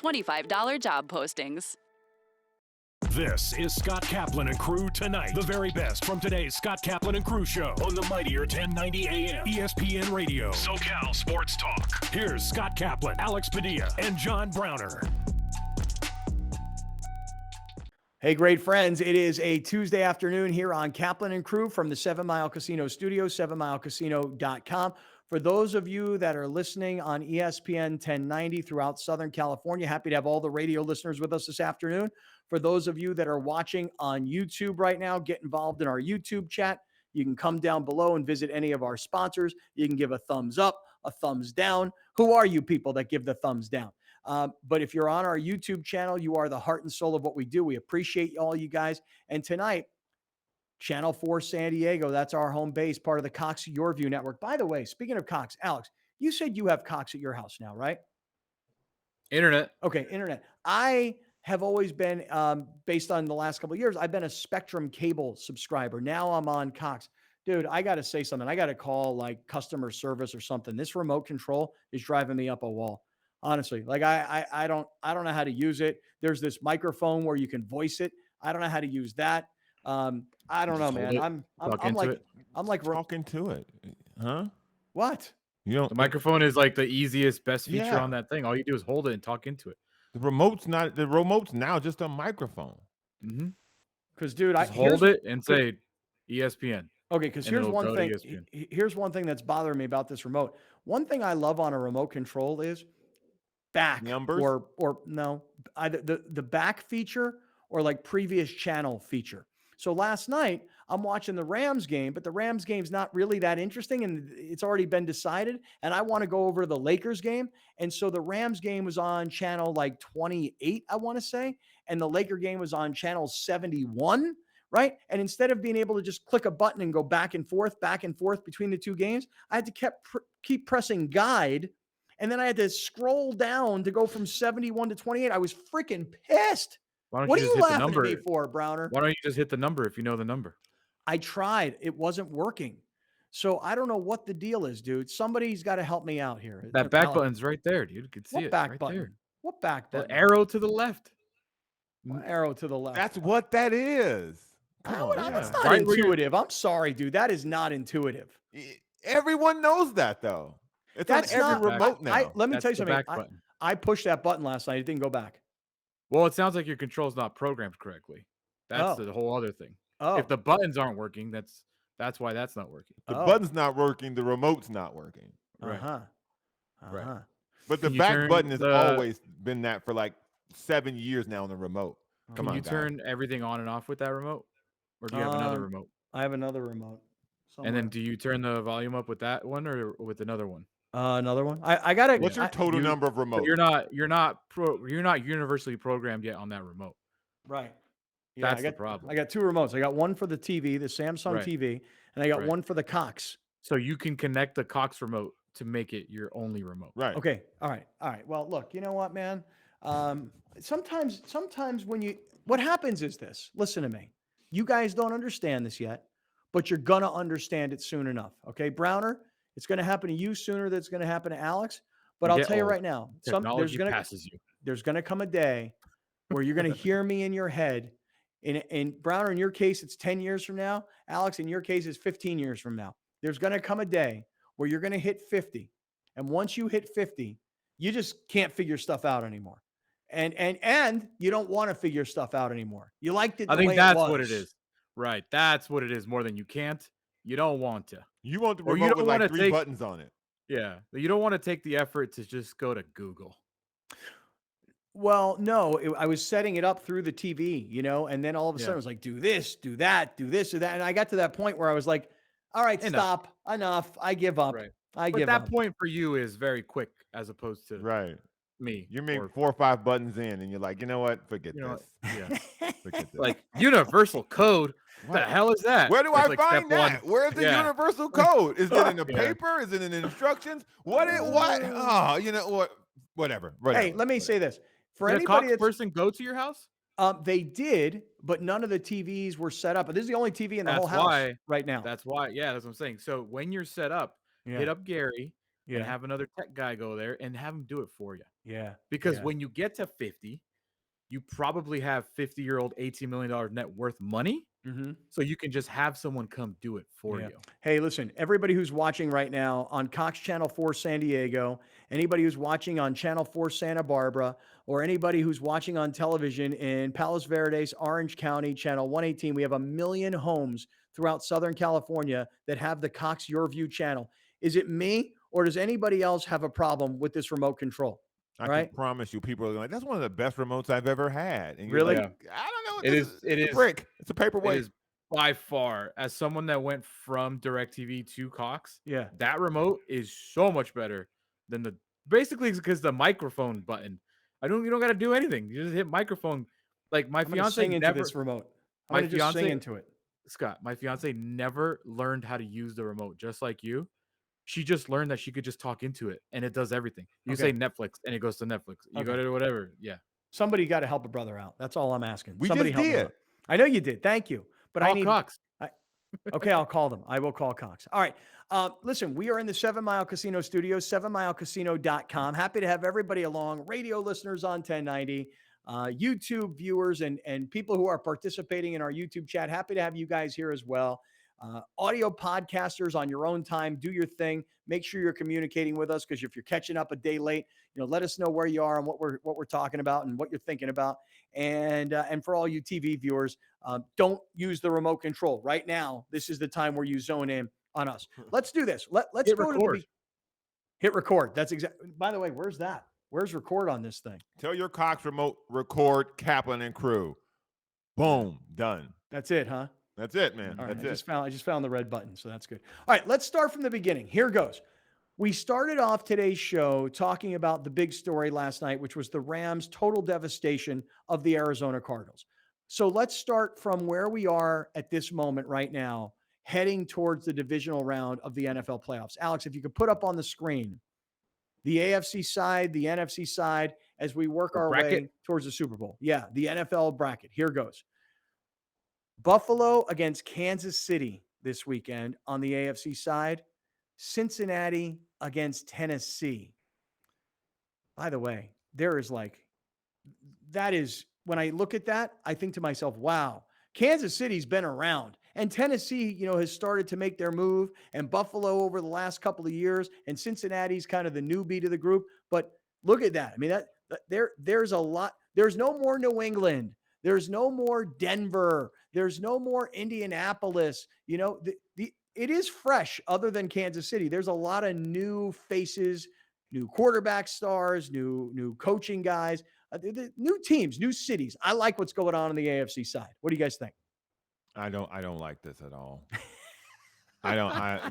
$25 job postings. This is Scott Kaplan and Crew Tonight. The very best from today's Scott Kaplan and Crew show on the mightier 1090 AM ESPN Radio. SoCal Sports Talk. Here's Scott Kaplan, Alex Padilla, and John Browner. Hey, great friends. It is a Tuesday afternoon here on Kaplan and Crew from the 7 Mile Casino studio, 7milecasino.com. For those of you that are listening on ESPN 1090 throughout Southern California, happy to have all the radio listeners with us this afternoon. For those of you that are watching on YouTube right now, get involved in our YouTube chat. You can come down below and visit any of our sponsors. You can give a thumbs up, a thumbs down. Who are you people that give the thumbs down? But if you're on our YouTube channel, you are the heart and soul of what we do. We appreciate all you guys. And tonight, Channel 4 San Diego, that's our home base, part of the Cox Yorview Network. By the way, speaking of Cox, Alex, you said you have Cox at your house now, right? Internet. Okay, internet. I have always been, based on the last couple of years, I've been a Spectrum cable subscriber. Now I'm on Cox. Dude, I got to say something. I got to call like customer service or something. This remote control is driving me up a wall. Honestly, like I don't know how to use it. There's this microphone where you can voice it. I don't know how to use that. I don't know, man. I'm like talking to it, huh? What? You know, the microphone is like the easiest, best feature on that thing. All you do is hold it and talk into it. The remote's now just a microphone. Mm-hmm. Because, dude, just hold it and say ESPN. Okay, because here's one thing. Here's one thing that's bothering me about this remote. One thing I love on a remote control is back numbers, or no, either the back feature or like previous channel feature. So last night I'm watching the Rams game, but the Rams game's not really that interesting and it's already been decided. And I want to go over the Lakers game. And so the Rams game was on channel like 28, I want to say. And the Laker game was on channel 71, right? And instead of being able to just click a button and go back and forth between the two games, I had to keep pressing guide. And then I had to scroll down to go from 71 to 28. I was freaking pissed. What are you laughing at me for, Browner? Why don't you just hit the number if you know the number? I tried. It wasn't working. So I don't know what the deal is, dude. Somebody's got to help me out here. That back button's right there, dude. You can see it right there. What back button? The arrow to the left. Arrow to the left. That's what that is. That's not intuitive. I'm sorry, dude. That is not intuitive. Everyone knows that, though. It's on every remote now. Let me tell you something. I pushed that button last night. It didn't go back. Well, it sounds like your control's not programmed correctly. That's the whole other thing. If the buttons aren't working, that's why that's not working. The button's not working. The remote's not working. Right. Right. But the back button has always been that for like 7 years now on the remote. Can you turn everything on and off with that remote? Or do you have another remote? I have another remote. And then do you turn the volume up with that one or with another one? Another one. I got it. What's your total number of remotes? You're not universally programmed yet on that remote. Right. Yeah, that's the problem. I got two remotes. I got one for the TV, the Samsung TV, and I got one for the Cox. So you can connect the Cox remote to make it your only remote. Right. Okay. All right. Well, look, you know what, man? Sometimes what happens is this. Listen to me. You guys don't understand this yet, but you're gonna understand it soon enough. Okay, Browner? It's going to happen to you sooner than it's going to happen to Alex. But I'll tell you right now, there's going to come a day where you're going to hear me in your head. In Browner, in your case, it's 10 years from now. Alex, in your case, it's 15 years from now. There's going to come a day where you're going to hit 50. And once you hit 50, you just can't figure stuff out anymore. And you don't want to figure stuff out anymore. You liked it the way it was. I think that's what it is. Right. That's what it is more than you can't. You don't want to. You want the remote with like 3 buttons on it. Yeah. You don't want to take the effort to just go to Google. Well, no. I was setting it up through the TV, and then all of a sudden it was like, do this, do that, do this, or that. And I got to that point where I was like, all right, stop. Enough. I give up. Right. But that point for you is very quick as opposed to me. You make 4 or 5 buttons in and you're like, you know what? Forget this. Yeah. Forget this. Like universal code. What the hell is that? Where do I find that? Where's the universal code? Is it in the paper? Is it in the instructions? What? Oh, whatever. Hey, let me say this. For Did anybody a person go to your house? They did, but none of the TVs were set up. But this is the only TV in the whole house right now. That's why. Yeah, that's what I'm saying. So when you're set up, hit up Gary and have another tech guy go there and have him do it for you. Yeah. Because when you get to 50, you probably have 50-year-old, $18 million net worth money. So you can just have someone come do it for you. Hey, listen, everybody who's watching right now on Cox Channel 4 San Diego, anybody who's watching on Channel 4 Santa Barbara, or anybody who's watching on television in Palos Verdes, Orange County, Channel 118, we have 1 million homes throughout Southern California that have the Cox Your View channel. Is it me, or does anybody else have a problem with this remote control? I can promise you, people are like, that's one of the best remotes I've ever had. And really? Like, I don't know. It is a brick. It's a paperweight. It is by far, as someone that went from DirecTV to Cox, Yeah. that remote is so much better than basically because the microphone button. You don't got to do anything. You just hit microphone. Like my fiance sing into never this remote. I'm gonna just sing into it. Scott, my fiance never learned how to use the remote, just like you. She just learned that she could just talk into it and it does everything. You say Netflix and it goes to Netflix. You go to whatever. Yeah. Somebody got to help a brother out. That's all I'm asking. We Somebody just help did. me out. I know you did. Thank you. But Call I need Cox. Okay, I'll call them. I will call Cox. All right. Listen, we are in the 7 Mile Casino studios, 7milecasino.com. Happy to have everybody along, radio listeners on 1090, YouTube viewers, and people who are participating in our YouTube chat. Happy to have you guys here as well. Audio podcasters on your own time, do your thing. Make sure you're communicating with us, because if you're catching up a day late, let us know where you are and what we're talking about and what you're thinking about. And for all you TV viewers, don't use the remote control right now. This is the time where you zone in on us. Let's do this. Let's hit go record. to hit record. That's exactly. By the way, where's that? Where's record on this thing? Tell your Cox remote, record Kaplan and Crew. Boom, done. That's it, huh? That's it, man. All right, That's it. I just found the red button, so that's good. All right, let's start from the beginning. Here goes. We started off today's show talking about the big story last night, which was the Rams' total devastation of the Arizona Cardinals. So let's start from where we are at this moment right now, heading towards the divisional round of the NFL playoffs. Alex, if you could put up on the screen the AFC side, the NFC side, as we work our way towards the Super Bowl. Yeah, the NFL bracket. Here goes. Buffalo against Kansas City this weekend on the AFC side. Cincinnati against Tennessee. By the way, when I look at that, I think to myself, wow, Kansas City's been around, and Tennessee, has started to make their move, and Buffalo over the last couple of years, and Cincinnati's kind of the newbie to the group. But look at that. I mean, there's a lot. There's no more New England. There's no more Denver. There's no more Indianapolis. It is fresh other than Kansas City. There's a lot of new faces, new quarterback stars, new coaching guys, new teams, new cities. I like what's going on the AFC side. What do you guys think? I don't like this at all.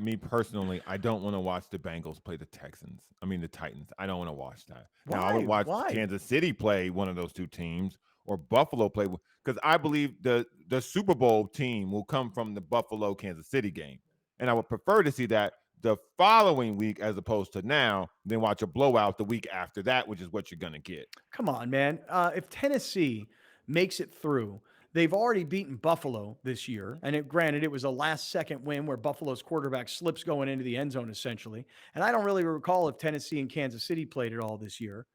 Me personally, I don't want to watch the Bengals play the Titans. I don't want to watch that. Why? Now, I would watch Why? Kansas City play one of those two teams, or Buffalo play, because I believe the Super Bowl team will come from the Buffalo Kansas City game. And I would prefer to see that the following week as opposed to now, then watch a blowout the week after that, which is what you're going to get. Come on, man. If Tennessee makes it through, they've already beaten Buffalo this year. And granted, it was a last-second win where Buffalo's quarterback slips going into the end zone, essentially. And I don't really recall if Tennessee and Kansas City played at all this year.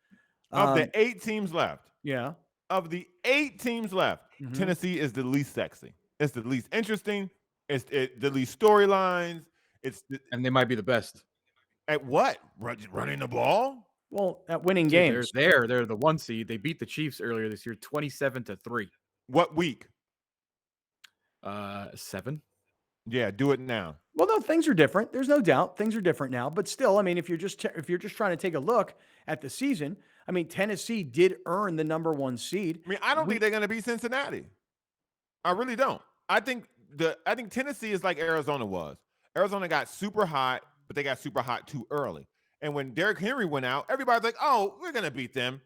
Of the 8 teams left. Yeah. Of the 8 teams left, Tennessee is the least sexy. It's the least interesting. It's the least storylines. And they might be the best. At what? Running the ball? Well, at winning games. They're the 1 seed. They beat the Chiefs earlier this year, 27-3. What week? 7. Yeah, do it now. Well, no, things are different. There's no doubt things are different now. But still, I mean, if you're just trying to take a look at the season, I mean, Tennessee did earn the number 1 seed. I mean, I don't think they're going to beat Cincinnati. I really don't. I think Tennessee is like Arizona was. Arizona got super hot, but they got super hot too early. And when Derrick Henry went out, everybody's like, oh, we're going to beat them.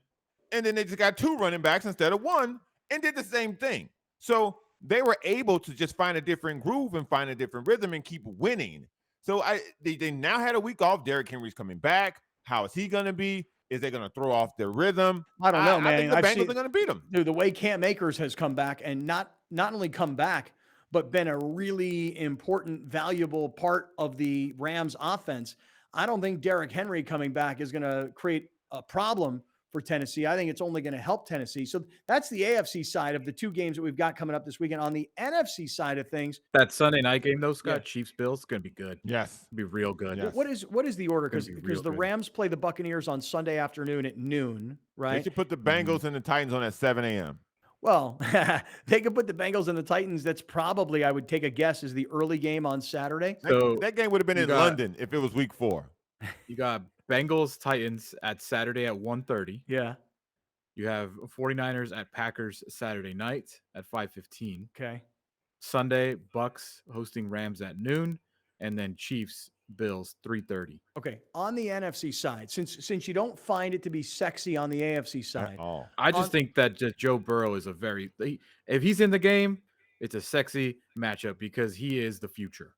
And then they just got 2 running backs instead of 1 and did the same thing. So they were able to just find a different groove and find a different rhythm and keep winning. So they now had a week off. Derrick Henry's coming back. How is he going to be? Is they going to throw off their rhythm? I don't know, man. I think the Bengals are going to beat them. Dude, the way Cam Akers has come back, and not only come back, but been a really important, valuable part of the Rams offense. I don't think Derrick Henry coming back is going to create a problem for Tennessee. I think it's only going to help Tennessee. So that's the AFC side of the two games that we've got coming up this weekend. On the NFC side of things, that Sunday night game though, Scott, Yeah. Chiefs Bills, is going to be good. Yes. It'll be real good. Yes. what is the order? It's gonna be Because real the good. Rams play the Buccaneers on Sunday afternoon at noon, They right? should put the Bengals and the Titans on at 7 a.m. Well, they could put the Bengals and the Titans. That's probably, I would take a guess, is the early game on Saturday. So that game would have been in London if it was week 4. you got Bengals Titans at Saturday at 1:30. Yeah. You have 49ers at Packers Saturday night at 5:15. Okay. Sunday, Bucs hosting Rams at noon, and then Chiefs Bills 3:30. Okay. On the NFC side, since you don't find it to be sexy on the AFC side, At all. I just think that Joe Burrow is if he's in the game, it's a sexy matchup because he is the future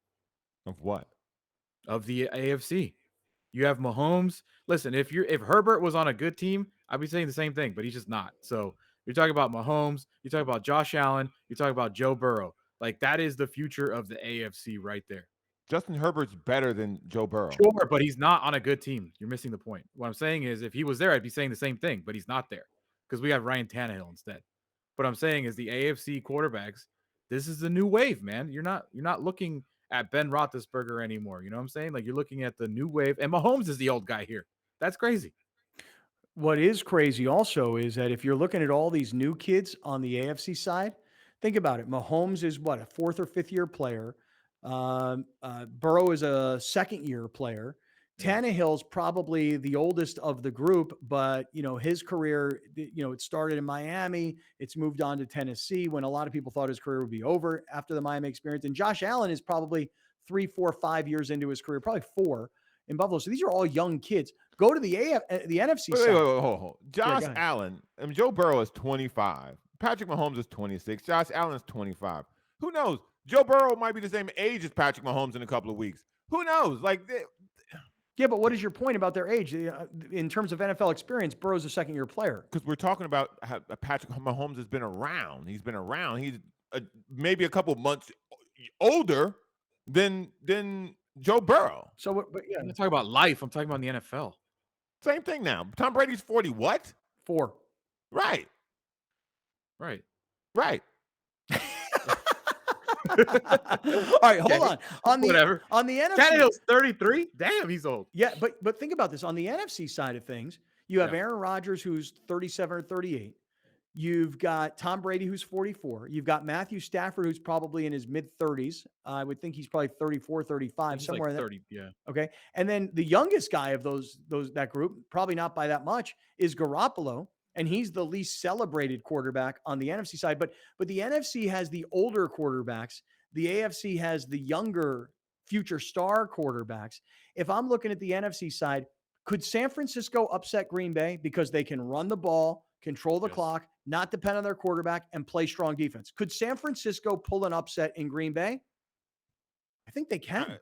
Of what? of the AFC. You have Mahomes. Listen, if Herbert was on a good team, I'd be saying the same thing, but he's just not. So you're talking about Mahomes, you're talking about Josh Allen, you're talking about Joe Burrow. Like that is the future of the AFC right there. Justin Herbert's better than Joe Burrow. Sure, but he's not on a good team. You're missing the point. What I'm saying is if he was there, I'd be saying the same thing, but he's not there because we have Ryan Tannehill instead. What I'm saying is the AFC quarterbacks, this is the new wave, man. You're not looking at Ben Roethlisberger anymore. You know what I'm saying? Like you're looking at the new wave, and Mahomes is the old guy here. That's crazy. what is crazy also is that if you're looking at all these new kids on the AFC side, think about it. Mahomes is what, a 4th or 5th year player. Burrow is a 2nd year player. Tannehill's probably the oldest of the group, but his career, it started in Miami. It's moved on to Tennessee when a lot of people thought his career would be over after the Miami experience. And Josh Allen is probably 3, 4, 5 years into his career, probably 4 in Buffalo. So these are all young kids. Go to the NFC side. Wait, hold. Josh go ahead. Allen, Joe Burrow is 25. Patrick Mahomes is 26. Josh Allen is 25. Who knows? Joe Burrow might be the same age as Patrick Mahomes in a couple of weeks. Who knows? Yeah, but what is your point about their age? In terms of NFL experience, Burrow's a 2nd year player. Because we're talking about how Patrick Mahomes has been around. He's been around. He's maybe a couple months older than Joe Burrow. So, but yeah, I'm not talking about life. I'm talking about the NFL. Same thing now. Tom Brady's 40 what? 4. Right. Right. All right, hold on. On the Whatever. on the NFC, Tannehill's 33. Damn, he's old. yeah, but think about this. On the NFC side of things, you have Yeah. Aaron Rodgers, who's 37 or 38. You've got Tom Brady, who's 44. You've got Matthew Stafford, who's probably in his mid-30s. I would think he's probably 34, 35, He's somewhere like in 30. Yeah. there. Okay. And then the youngest guy of that group, probably not by that much, is Garoppolo. And he's the least celebrated quarterback on the NFC side. But the NFC has the older quarterbacks. The AFC has the younger future star quarterbacks. If I'm looking at the NFC side, could San Francisco upset Green Bay because they can run the ball, control the Yes. clock, not depend on their quarterback, and play strong defense? Could San Francisco pull an upset in Green Bay? I think they can.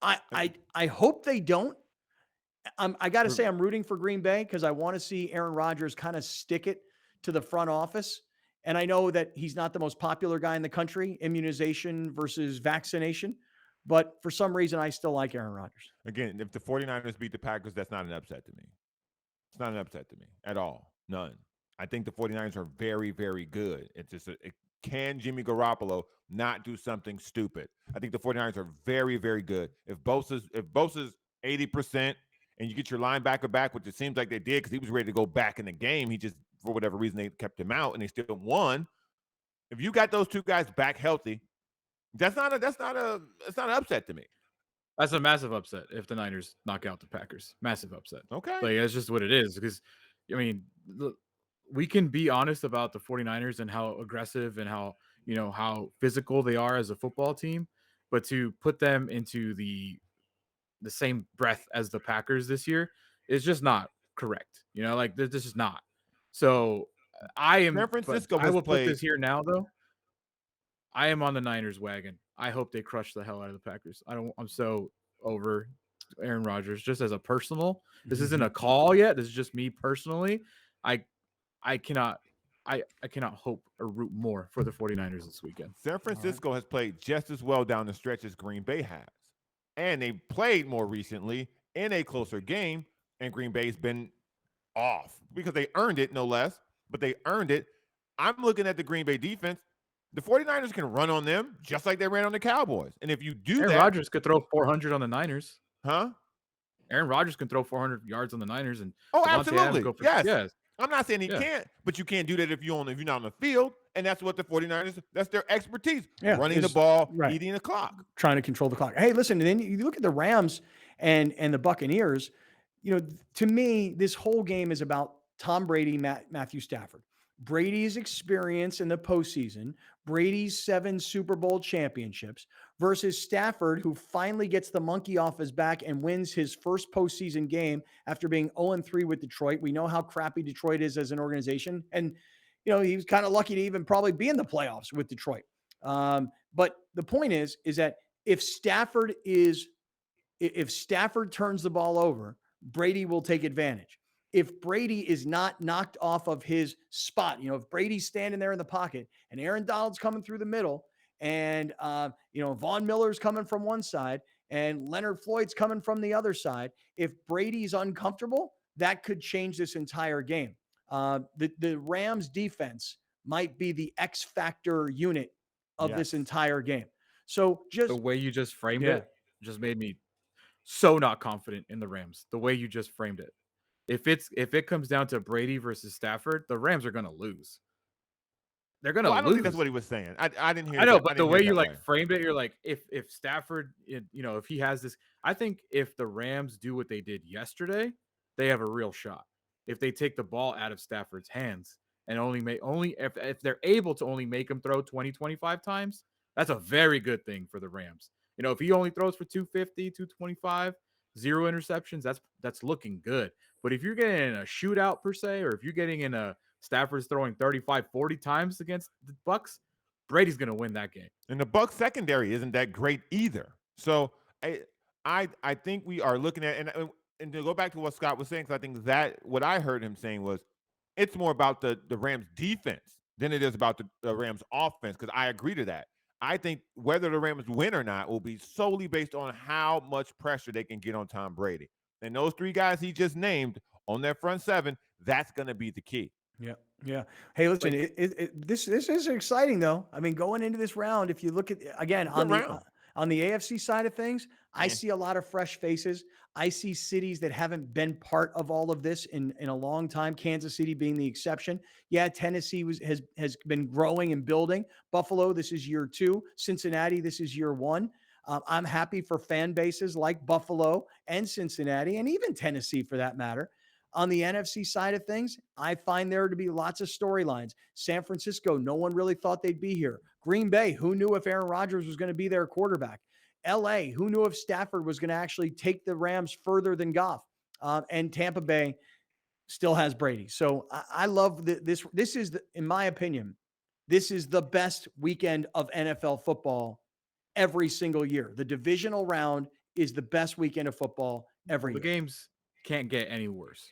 I hope they don't. I got to say I'm rooting for Green Bay because I want to see Aaron Rodgers kind of stick it to the front office. And I know that he's not the most popular guy in the country, immunization versus vaccination. But for some reason, I still like Aaron Rodgers. Again, if the 49ers beat the Packers, that's not an upset to me. It's not an upset to me at all. None. I think the 49ers are very, very good. It's just, can Jimmy Garoppolo not do something stupid? I think the 49ers are very, very good. If Bosa's 80% and you get your linebacker back, which it seems like they did because he was ready to go back in the game. He just, for whatever reason, they kept him out and they still won. If you got those two guys back healthy, it's not an upset to me. That's a massive upset if the Niners knock out the Packers. Massive upset. Okay. Like, that's just what it is. Because, I mean, we can be honest about the 49ers and how aggressive and how physical they are as a football team. But to put them into the same breath as the Packers this year is just not correct. Like, this is not. So I am. San Francisco I will played. put this here now, though. I am on the Niners wagon. I hope they crush the hell out of the Packers. I'm so over Aaron Rodgers just as a personal. This isn't a call yet. This is just me personally. I cannot hope or root more for the 49ers this weekend. San Francisco has played just as well down the stretch as Green Bay has. and they played more recently in a closer game, and Green Bay's been off because they earned it, no less, but they earned it. I'm looking at the Green Bay defense. The 49ers can run on them just like they ran on the Cowboys. And if you do Aaron that, Rodgers could throw 400 on the Niners. huh? Aaron Rodgers can throw 400 yards on the Niners, and Oh, Devontae Adams absolutely. go for Yes. I'm not saying he Yeah. can't, but you can't do that if you're not on the field. And that's what the 49ers, that's their expertise. Yeah, running the is- ball, right. eating the clock. trying to control the clock. Hey, listen, and then you look at the Rams and the Buccaneers. You know, to me, this whole game is about Tom Brady, Matthew Stafford. Brady's experience in the postseason, Brady's 7 Super Bowl championships versus Stafford, who finally gets the monkey off his back and wins his first postseason game after being 0-3 with Detroit. We know how crappy Detroit is as an organization. And, you know, he was kind of lucky to even probably be in the playoffs with Detroit. But the point is that if Stafford turns the ball over, Brady will take advantage. If Brady is not knocked off of his spot, you know, if Brady's standing there in the pocket and Aaron Donald's coming through the middle and, Von Miller's coming from one side and Leonard Floyd's coming from the other side, if Brady's uncomfortable, that could change this entire game. The Rams defense might be the X factor unit of this entire game. So just the way you just framed Yeah. it just made me so not confident in the Rams. The way you just framed it. If it comes down to Brady versus Stafford, the Rams are going to lose. They're going to Well, I lose. don't think that's what he was saying. I didn't hear I know, that- but I the didn't way hear you that like way. framed it, you're like, if Stafford, if he has this, I think if the Rams do what they did yesterday, they have a real shot. If they take the ball out of Stafford's hands and if they're able to only make him throw 20, 25 times, that's a very good thing for the Rams. You know, if he only throws for 250, 225, 0 interceptions, that's looking good. But if you're getting in a shootout per se, or if you're getting in a Stafford's throwing 35, 40 times against the Bucs, Brady's going to win that game. And the Bucs secondary isn't that great either. So I think we are looking at, and to go back to what Scott was saying, because I think that what I heard him saying was it's more about the Rams defense than it is about the Rams offense, because I agree to that. I think whether the Rams win or not will be solely based on how much pressure they can get on Tom Brady. And those 3 guys he just named on their front 7, that's going to be the key. Yeah. Yeah. Hey, listen, this is exciting though. I mean, going into this round, if you look at again on the AFC side of things, I see a lot of fresh faces. I see cities that haven't been part of all of this in a long time. Kansas City being the exception. Yeah, Tennessee has been growing and building. Buffalo, this is year 2. Cincinnati, this is year 1. I'm happy for fan bases like Buffalo and Cincinnati, and even Tennessee for that matter. On the NFC side of things, I find there to be lots of storylines. San Francisco, no one really thought they'd be here. Green Bay, who knew if Aaron Rodgers was going to be their quarterback? LA, who knew if Stafford was going to actually take the Rams further than Goff? And Tampa Bay still has Brady. So I love this. This is, in my opinion, this is the best weekend of NFL football every single year. The divisional round is the best weekend of football every year. The games can't get any worse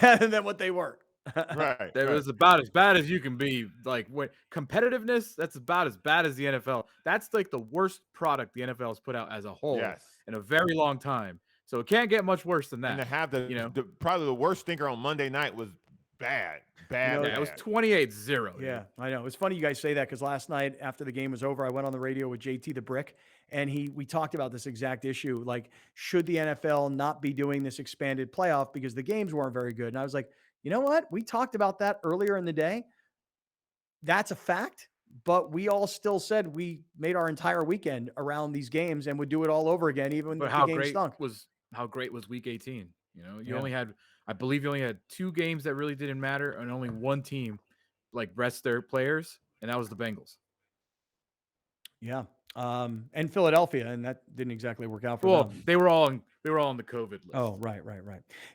than what they were. Right. It was about as bad as you can be. Like, when competitiveness, that's about as bad as the NFL. That's like the worst product the NFL has put out as a whole in a very long time. So it can't get much worse than that. And to have the probably the worst stinker on Monday night was bad. It was 28-0. Yeah, I know. It's funny you guys say that, because last night after the game was over, I went on the radio with JT the Brick, and we talked about this exact issue. Like, should the NFL not be doing this expanded playoff because the games weren't very good? And I was like, you know what? We talked about that earlier in the day. That's a fact, but we all still said we made our entire weekend around these games and would do it all over again, even if the game stunk. How great was Week 18? You know, you only had, I believe, you only had 2 games that really didn't matter, and only one team like rest their players, and that was the Bengals. Yeah, and Philadelphia, and that didn't exactly work out for them. They were all on the COVID list. Oh, right.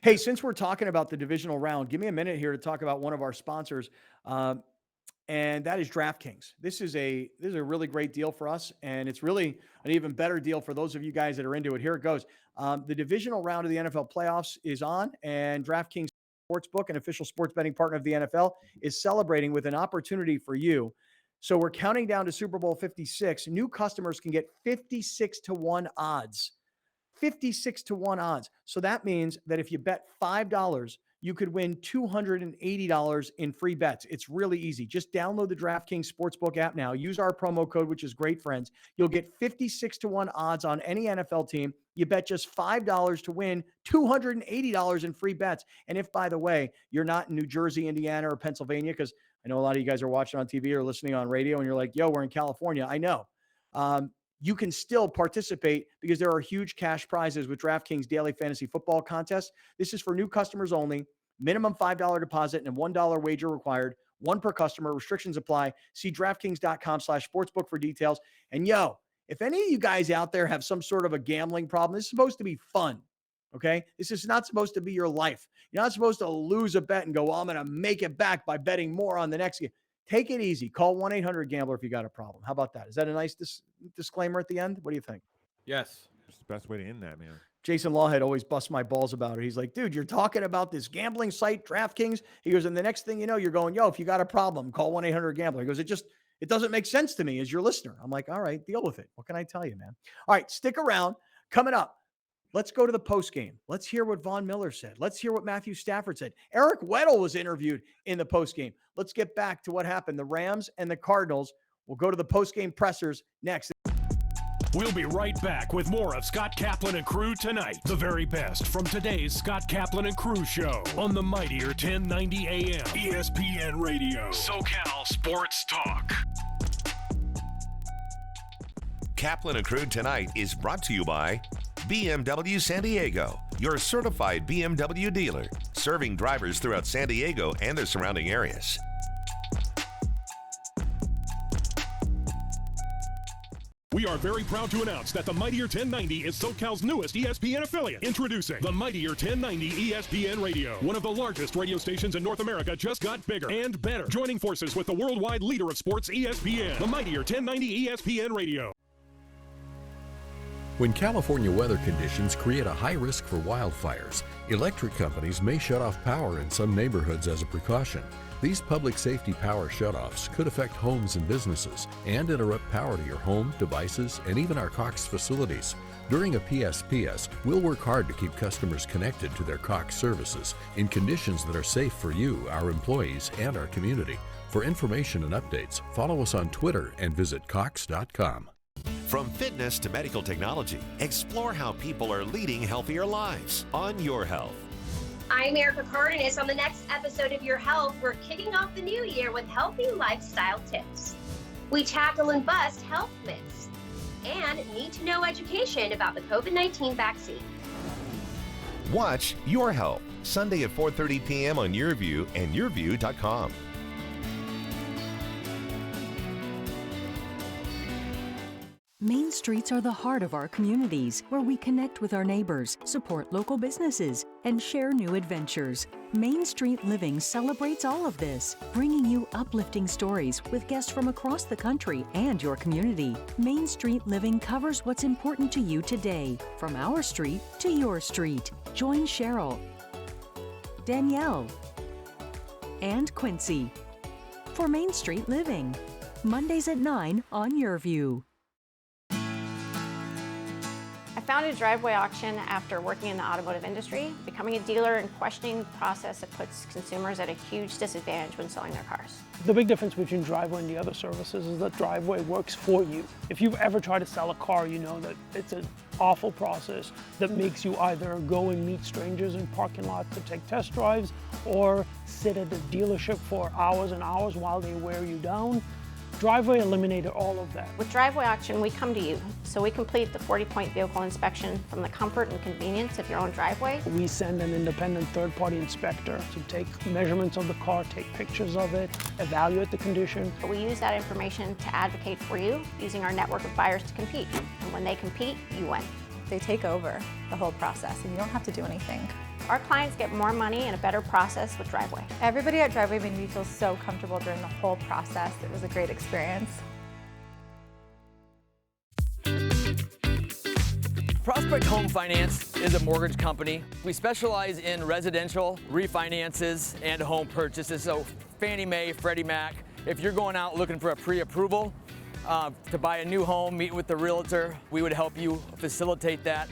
Hey, since we're talking about the divisional round, give me a minute here to talk about one of our sponsors, and that is DraftKings. This is a really great deal for us, and it's really an even better deal for those of you guys that are into it. Here it goes. The divisional round of the NFL playoffs is on, and DraftKings Sportsbook, an official sports betting partner of the NFL, is celebrating with an opportunity for you. So we're counting down to Super Bowl 56. New customers can get 56-1 odds 56 to 1 odds. So that means that if you bet $5, you could win $280 in free bets. It's really easy. Just download the DraftKings Sportsbook app now. Use our promo code, which is Great Friends. You'll get 56 to 1 odds on any NFL team. You bet just $5 to win $280 in free bets. And if, by the way, you're not in New Jersey, Indiana, or Pennsylvania, because I know a lot of you guys are watching on TV or listening on radio, and you're like, yo, we're in California. I know. You can still participate because there are huge cash prizes with DraftKings Daily Fantasy Football Contest. This is for new customers only. Minimum $5 deposit and $1 wager required. One per customer. Restrictions apply. See DraftKings.com/sportsbook for details. And yo, if any of you guys out there have some sort of a gambling problem, this is supposed to be fun. Okay? This is not supposed to be your life. You're not supposed to lose a bet and go, well, I'm going to make it back by betting more on the next game. Take it easy. Call 1-800-GAMBLER if you got a problem. How about that? Is that a nice disclaimer at the end? What do you think? Yes. It's the best way to end that, man. Jason Lawhead always busts my balls about it. He's like, dude, you're talking about this gambling site, DraftKings. He goes, and the next thing you know, you're going, yo, if you got a problem, call 1-800-GAMBLER. He goes, it doesn't make sense to me as your listener. I'm like, all right, deal with it. What can I tell you, man? All right, stick around. Coming up, let's go to the post game. Let's hear what Von Miller said. Let's hear what Matthew Stafford said. Eric Weddle was interviewed in the post game. Let's get back to what happened. The Rams and the Cardinals. We'll go to the post game pressers next. We'll be right back with more of Scott Kaplan and Crew Tonight. The very best from today's Scott Kaplan and Crew show on the mightier 1090 AM ESPN Radio. SoCal Sports Talk. Kaplan and Crew Tonight is brought to you by BMW San Diego, your certified BMW dealer, serving drivers throughout San Diego and the surrounding areas. We are very proud to announce that the Mightier 1090 is SoCal's newest ESPN affiliate. Introducing the Mightier 1090 ESPN Radio. One of the largest radio stations in North America just got bigger and better. Joining forces with the worldwide leader of sports, ESPN. The Mightier 1090 ESPN Radio. When California weather conditions create a high risk for wildfires, electric companies may shut off power in some neighborhoods as a precaution. These public safety power shutoffs could affect homes and businesses and interrupt power to your home, devices, and even our Cox facilities. During a PSPS, we'll work hard to keep customers connected to their Cox services in conditions that are safe for you, our employees, and our community. For information and updates, follow us on Twitter and visit Cox.com. From fitness to medical technology, explore how people are leading healthier lives on Your Health. I'm Erica Cardenas. On the next episode of Your Health, we're kicking off the new year with healthy lifestyle tips. We tackle and bust health myths and need-to-know education about the COVID-19 vaccine. Watch Your Health, Sunday at 4:30 p.m. on YourView and YourView.com. Main streets are the heart of our communities, where we connect with our neighbors, support local businesses, and share new adventures. Main Street Living celebrates all of this, bringing you uplifting stories with guests from across the country and your community. Main Street Living covers what's important to you today, from our street to your street. Join Cheryl, Danielle, and Quincy for Main Street Living, Mondays at 9 on YourView. I founded Driveway Auction after working in the automotive industry, becoming a dealer and questioning the process that puts consumers at a huge disadvantage when selling their cars. The big difference between Driveway and the other services is that Driveway works for you. If you've ever tried to sell a car, you know that it's an awful process that makes you either go and meet strangers in parking lots to take test drives or sit at the dealership for hours and hours while they wear you down. Driveway eliminated all of that. With Driveway Auction, we come to you, so we complete the 40-point vehicle inspection from the comfort and convenience of your own driveway. We send an independent third-party inspector to take measurements of the car, take pictures of it, evaluate the condition. We use that information to advocate for you, using our network of buyers to compete. And when they compete, you win. They take over the whole process, and you don't have to do anything. Our clients get more money and a better process with Driveway. Everybody at Driveway made me feel so comfortable during the whole process. It was a great experience. Prospect Home Finance is a mortgage company. We specialize in residential refinances and home purchases. So Fannie Mae, Freddie Mac, if you're going out looking for a pre-approval to buy a new home, meet with the realtor, we would help you facilitate that.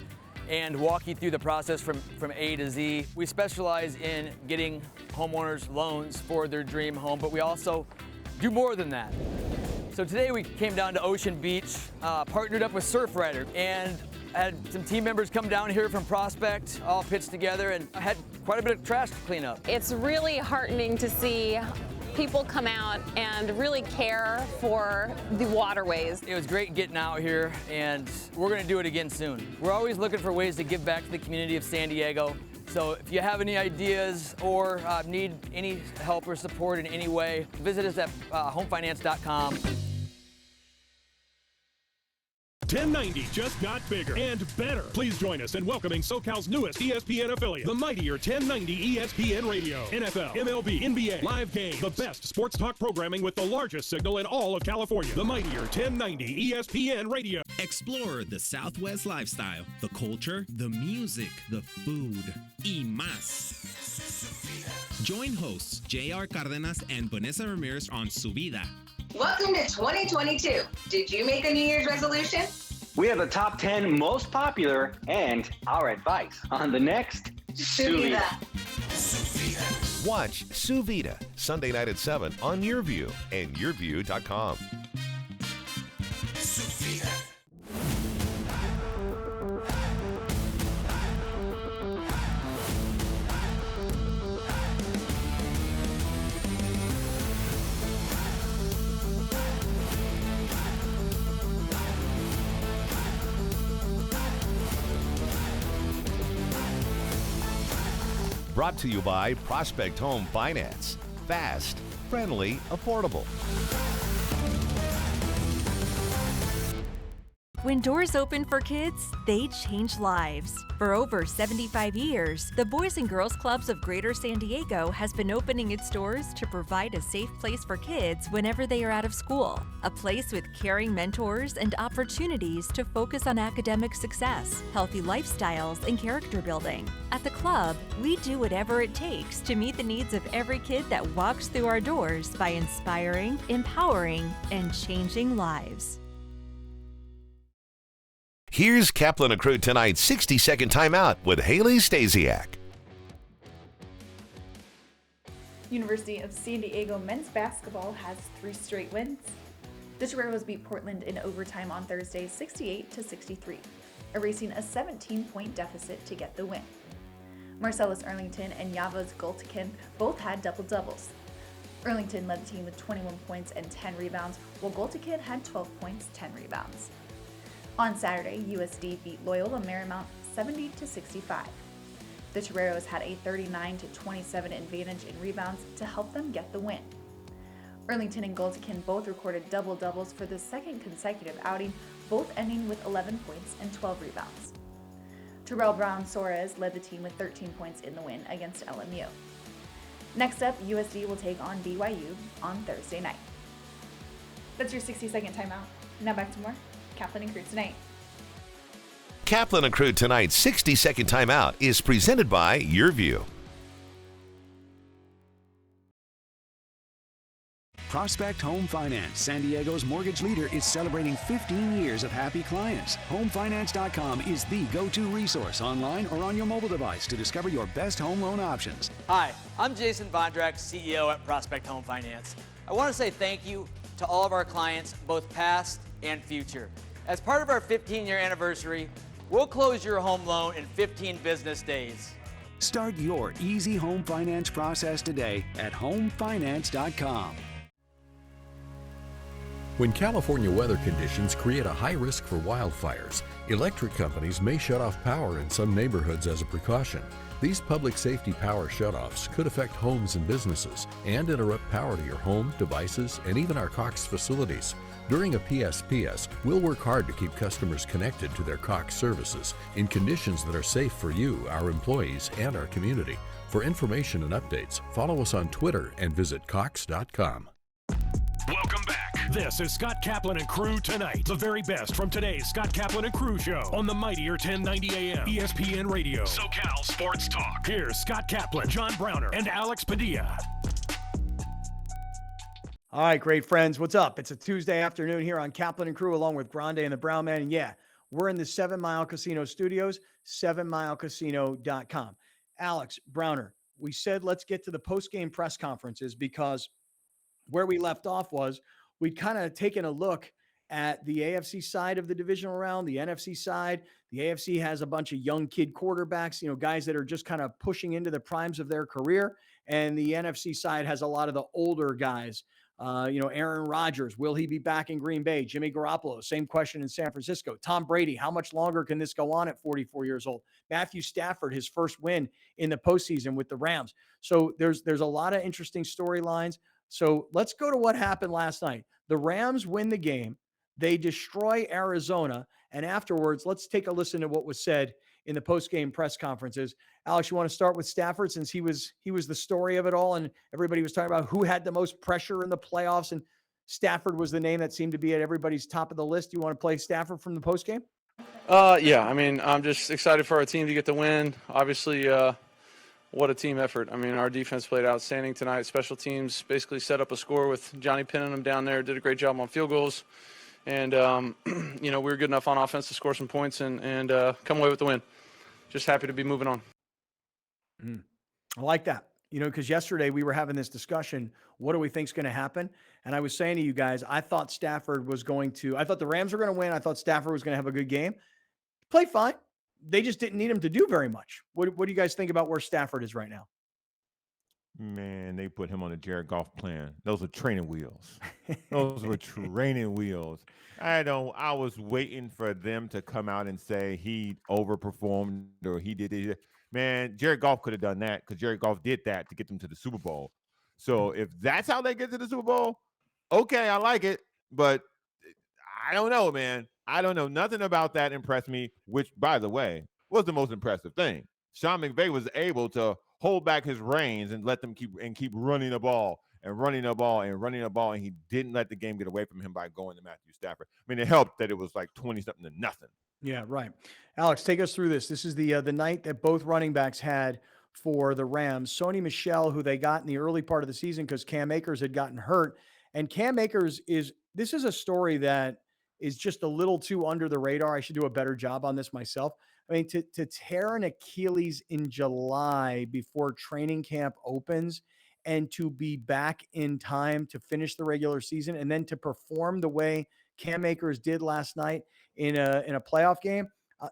and walk you through the process from A to Z. We specialize in getting homeowners loans for their dream home, but we also do more than that. So today we came down to Ocean Beach, partnered up with Surfrider, and had some team members come down here from Prospect, all pitched together, and I had quite a bit of trash to clean up. It's really heartening to see people come out and really care for the waterways. It was great getting out here, and we're gonna do it again soon. We're always looking for ways to give back to the community of San Diego. So if you have any ideas or need any help or support in any way, visit us at homefinance.com. 1090 just got bigger and better. Please join us in welcoming SoCal's newest ESPN affiliate, the mightier 1090 ESPN Radio. NFL, MLB, NBA, live game, the best sports talk programming with the largest signal in all of California. The mightier 1090 ESPN Radio. Explore the Southwest lifestyle, the culture, the music, the food, y más. Join hosts J.R. Cardenas and Vanessa Ramirez on Su Vida. Welcome to 2022. Did you make a New Year's resolution? We have the top 10 most popular and our advice on the next Su Vida. Watch Su Vida Sunday night at 7 on YourView and YourView.com. Brought to you by Prospect Home Finance. Fast, friendly, affordable. When doors open for kids, they change lives. For over 75 years, the Boys and Girls Clubs of Greater San Diego has been opening its doors to provide a safe place for kids whenever they are out of school. A place with caring mentors and opportunities to focus on academic success, healthy lifestyles, and character building. At the club, we do whatever it takes to meet the needs of every kid that walks through our doors by inspiring, empowering, and changing lives. Here's Kaplan and Crew Tonight's 60-second timeout with Haley Stasiak. University of San Diego men's basketball has 3 straight wins. The Toreros beat Portland in overtime on Thursday 68-63, erasing a 17-point deficit to get the win. Marcellus Arlington and Yavuz Gultekin both had double-doubles. Arlington led the team with 21 points and 10 rebounds, while Gultekin had 12 points, 10 rebounds. On Saturday, USD beat Loyola Marymount 70-65. The Toreros had a 39-27 advantage in rebounds to help them get the win. Arlington and Gultekin both recorded double-doubles for the second consecutive outing, both ending with 11 points and 12 rebounds. Terrell Brown Soares led the team with 13 points in the win against LMU. Next up, USD will take on BYU on Thursday night. That's your 60-second timeout. Now back to more Kaplan and Crew Tonight. Kaplan and Crew Tonight's 60-second timeout is presented by YourView. Prospect Home Finance, San Diego's mortgage leader, is celebrating 15 years of happy clients. HomeFinance.com is the go-to resource online or on your mobile device to discover your best home loan options. Hi, I'm Jason Bondrak, CEO at Prospect Home Finance. I want to say thank you to all of our clients, both past and future. As part of our 15-year anniversary, we'll close your home loan in 15 business days. Start your easy home finance process today at HomeFinance.com. When California weather conditions create a high risk for wildfires, electric companies may shut off power in some neighborhoods as a precaution. These public safety power shutoffs could affect homes and businesses and interrupt power to your home, devices, and even our Cox facilities. During a PSPS, we'll work hard to keep customers connected to their Cox services in conditions that are safe for you, our employees, and our community. For information and updates, follow us on Twitter and visit Cox.com. Welcome back. This is Scott Kaplan and Crew Tonight. The very best from today's Scott Kaplan and Crew Show on the mightier 1090 AM ESPN Radio. SoCal Sports Talk. Here's Scott Kaplan, John Browner, and Alex Padilla. All right, great friends. What's up? It's a Tuesday afternoon here on Kaplan and Crew along with Grande and the Brown Man. And yeah, We're in the 7 Mile Casino studios, 7milecasino.com. Alex Browner, we said let's get to the post-game press conferences because where we left off was we'd kind of taken a look at the AFC side of the divisional round, the NFC side. The AFC has a bunch of young kid quarterbacks, guys that are just kind of pushing into the primes of their career. And the NFC side has a lot of the older guys. Aaron Rodgers, will he be back in Green Bay? Jimmy Garoppolo, same question in San Francisco. Tom Brady, how much longer can this go on at 44 years old? Matthew Stafford, his first win in the postseason with the Rams. So there's a lot of interesting storylines. So let's go to what happened last night. The Rams win the game. They destroy Arizona. And afterwards, let's take a listen to what was said in the post-game press conferences. Alex, you want to start with Stafford since he was the story of it all, and everybody was talking about who had the most pressure in the playoffs, and Stafford was the name that seemed to be at everybody's top of the list. You want to play Stafford from the post-game? Yeah. I mean, I'm just excited for our team to get the win. Obviously, what a team effort. I mean, our defense played outstanding tonight. Special teams basically set up a score with Johnny pinning them down there, did a great job on field goals. And, we were good enough on offense to score some points and come away with the win. Just happy to be moving on. I like that, because yesterday we were having this discussion. What do we think is going to happen? And I was saying to you guys, I thought the Rams were going to win. I thought Stafford was going to have a good game. Played fine. They just didn't need him to do very much. What do you guys think about where Stafford is right now? Man, they put him on the Jared Goff plan. Those are training wheels. Those were training wheels. I was waiting for them to come out and say he overperformed or he did it. Man, Jared Goff could have done that because Jared Goff did that to get them to the Super Bowl. So if that's how they get to the Super Bowl, okay, I like it. But I don't know, man. I don't know. Nothing about that impressed me, which, by the way, was the most impressive thing. Sean McVay was able to hold back his reins and let them keep running the ball and running the ball and running the ball, and he didn't let the game get away from him by going to Matthew Stafford. I mean, it helped that it was like 20-something to nothing. Yeah, right. Alex, take us through this. This is the night that both running backs had for the Rams. Sony Michel, who they got in the early part of the season because Cam Akers had gotten hurt. And Cam Akers this is a story that is just a little too under the radar. I should do a better job on this myself. I mean, to tear an Achilles in July before training camp opens and to be back in time to finish the regular season and then to perform the way Cam Akers did last night in a playoff game,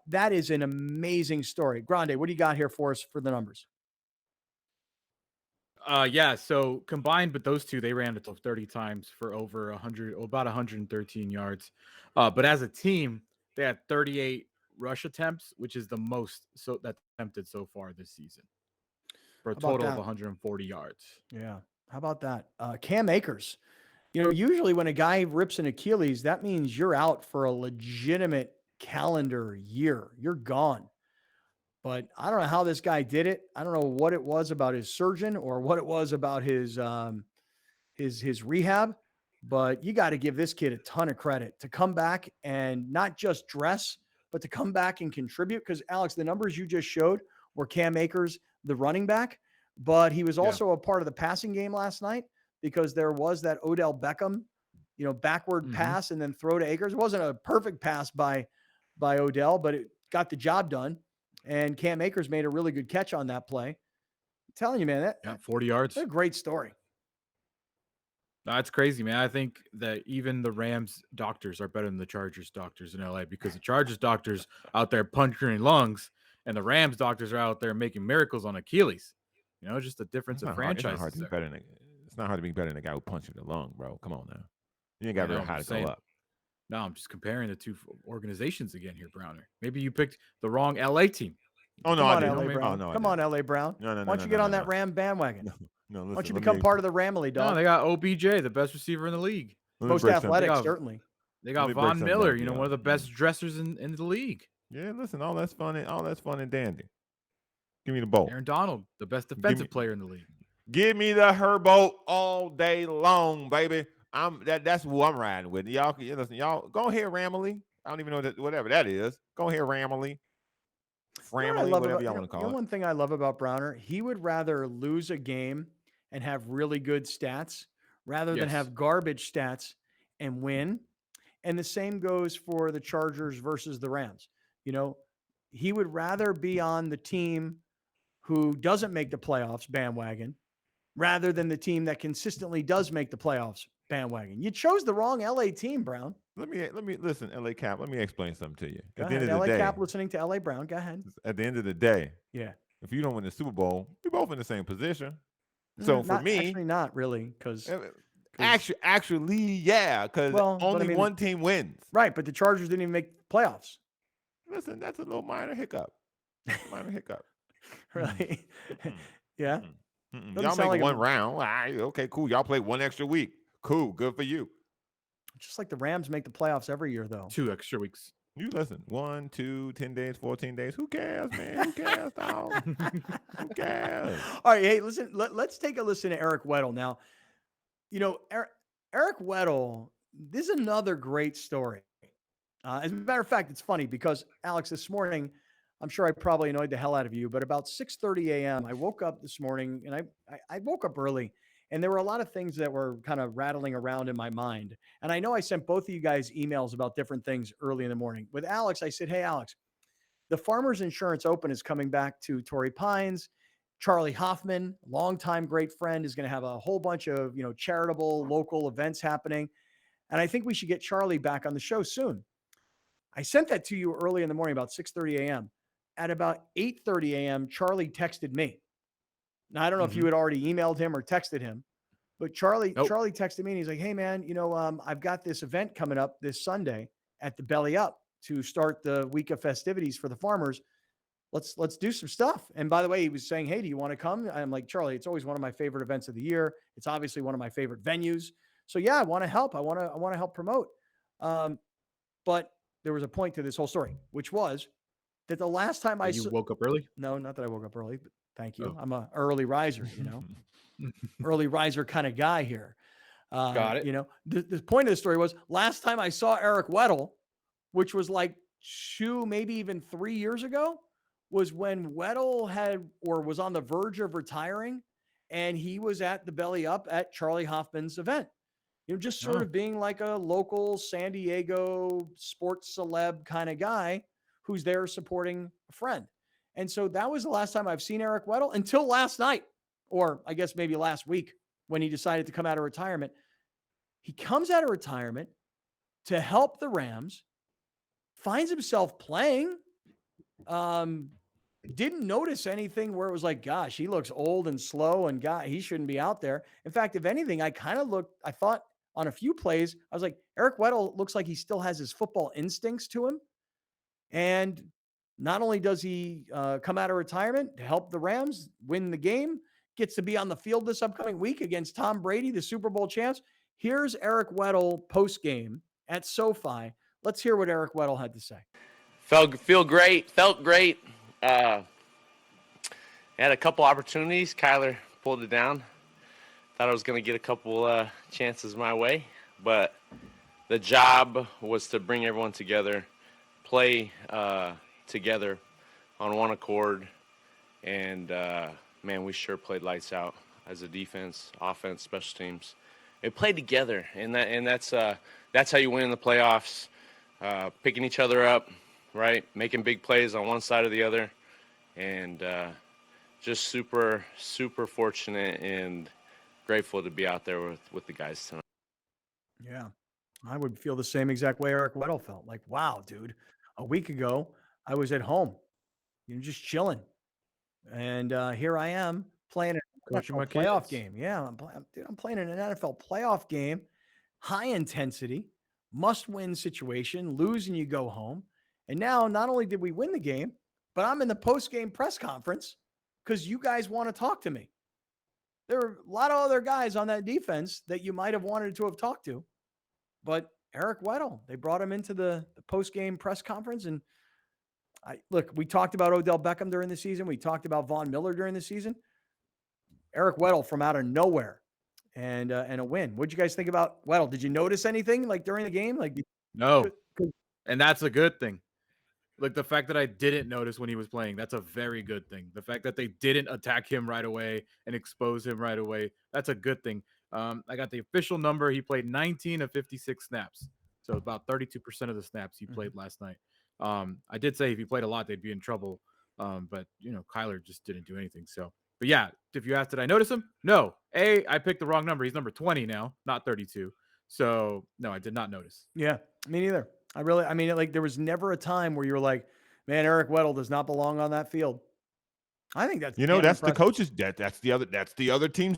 that is an amazing story. Grande, what do you got here for us for the numbers? So combined with those two, they ran it 30 times for over 100, about 113 yards. But as a team, they had 38 rush attempts, which is the most that's attempted so far this season, for a total of 140 yards. Yeah. How about that? Cam Akers, usually when a guy rips an Achilles, that means you're out for a legitimate calendar year. You're gone. But I don't know how this guy did it. I don't know what it was about his surgeon or what it was about his rehab, but you got to give this kid a ton of credit to come back and not just dress, but to come back and contribute. Because Alex, the numbers you just showed were Cam Akers, the running back, but he was also a part of the passing game last night because there was that Odell Beckham, backward pass and then throw to Akers. It wasn't a perfect pass by Odell, but it got the job done. And Cam Akers made a really good catch on that play. I'm telling you, man, 40 yards. That's a great story. That's crazy, man. I think that even the Rams doctors are better than the Chargers doctors in LA because the Chargers doctors out there puncturing lungs and the Rams doctors are out there making miracles on Achilles. Just the difference of franchises. It's not hard to be better than a guy who punched you in the lung, bro. Come on now. You ain't got to how to go up. No, I'm just comparing the two organizations again here, Browner. Maybe you picked the wrong LA team. Oh, no, I didn't. LA Brown. Come on, LA Brown. No, Why don't you get on that Ram bandwagon? No, listen, why don't you become part of the Ramily, dog? No, they got OBJ, the best receiver in the league. Most athletic, certainly. They got Von Miller, one of the best dressers in the league. Yeah, listen, all that's fun and dandy. Give me the bolt. Aaron Donald, the best defensive player in the league. Give me the Herbolt all day long, baby. That's who I'm riding with. Y'all, listen, y'all go ahead, Ramily. I don't even know whatever that is. Go ahead, Ramily. Framily, whatever y'all want to call it. One thing I love about Browner, he would rather lose a game and have really good stats rather than have garbage stats and win. And the same goes for the Chargers versus the Rams. He would rather be on the team who doesn't make the playoffs bandwagon rather than the team that consistently does make the playoffs bandwagon. You chose the wrong LA team, Brown. Let me listen, LA Cap. Let me explain something to you. Go At the ahead. end of LA the day, Cap listening to LA Brown. Go ahead. at the end of the day, Yeah. if you don't win the Super Bowl, we're both in the same position. So for me, actually not really, because actually, yeah, because only one team wins. Right, but the Chargers didn't even make playoffs. Listen, that's a little minor hiccup. Minor hiccup. Really? Yeah. Y'all make one round. All right, okay, cool. Y'all play one extra week. Cool, good for you. Just like the Rams make the playoffs every year, though. 2 extra weeks. You listen, 1, 2, 10 days, 14 days. Who cares, man? Who cares, dog? Who cares? All right, hey, listen, let's take a listen to Eric Weddle. Now, Eric Weddle, this is another great story. As a matter of fact, it's funny because, Alex, this morning, I'm sure I probably annoyed the hell out of you, but about 6:30 a.m., I woke up this morning, and I woke up early, and there were a lot of things that were kind of rattling around in my mind. And I know I sent both of you guys emails about different things early in the morning. With Alex, I said, hey, Alex, the Farmers Insurance Open is coming back to Torrey Pines. Charlie Hoffman, longtime great friend, is going to have a whole bunch of, charitable local events happening. And I think we should get Charlie back on the show soon. I sent that to you early in the morning, about 6:30 a.m. At about 8:30 a.m., Charlie texted me. Now, I don't know if you had already emailed him or texted him, but Charlie texted me and he's like, hey, man, I've got this event coming up this Sunday at the Belly Up to start the week of festivities for the farmers. Let's do some stuff. And by the way, he was saying, hey, do you want to come? I'm like, Charlie, it's always one of my favorite events of the year. It's obviously one of my favorite venues. So yeah, I want to help. I want to help promote. But there was a point to this whole story, which was that the last time You woke up early? No, not that I woke up early, but thank you. I'm an early riser, early riser kind of guy here. Got it. The point of the story was last time I saw Eric Weddle, which was like 2, maybe even 3 years ago, was when Weddle was on the verge of retiring, and he was at the Belly Up at Charlie Hoffman's event. Just sort of being like a local San Diego sports celeb kind of guy who's there supporting a friend. And so that was the last time I've seen Eric Weddle until last night, or I guess maybe last week when he decided to come out of retirement. He comes out of retirement to help the Rams, finds himself playing, didn't notice anything where it was like, gosh, he looks old and slow and he shouldn't be out there. In fact, if anything, I thought on a few plays, I was like, Eric Weddle looks like he still has his football instincts to him. And not only does he come out of retirement to help the Rams win the game, gets to be on the field this upcoming week against Tom Brady, the Super Bowl champs. Here's Eric Weddle post-game at SoFi. Let's hear what Eric Weddle had to say. Felt great. Had a couple opportunities. Kyler pulled it down. Thought I was going to get a couple chances my way, but the job was to bring everyone together, play together on one accord, and man, we sure played lights out as a defense, offense, special teams. It played together, and that's how you win in the playoffs. Picking each other up, right? Making big plays on one side or the other, and just super, super fortunate and grateful to be out there with the guys tonight. Yeah, I would feel the same exact way Eric Weddle felt. Like, wow, dude, a week ago I was at home, just chilling, and here I am playing an NFL playoff game. Yeah, I'm playing in an NFL playoff game, high intensity, must-win situation. Lose and you go home. And now, not only did we win the game, but I'm in the post-game press conference because you guys want to talk to me. There are a lot of other guys on that defense that you might have wanted to have talked to, but Eric Weddle, they brought him into the post-game press conference. And look, we talked about Odell Beckham during the season. We talked about Von Miller during the season. Eric Weddle from out of nowhere and a win. What'd you guys think about Weddle? Did you notice anything like during the game? No, and that's a good thing. Like the fact that I didn't notice when he was playing, that's a very good thing. The fact that they didn't attack him right away and expose him right away, that's a good thing. I got the official number. He played 19 of 56 snaps. So about 32% of the snaps he played last night. I did say if he played a lot, they'd be in trouble. But Kyler just didn't do anything. So, but yeah, if you asked, did I notice him? No. I picked the wrong number. He's number 20 now, not 32. So no, I did not notice. Yeah, me neither. There was never a time where you were like, man, Eric Weddle does not belong on that field. I think that's that's impressive. the coaches. That's the other team's.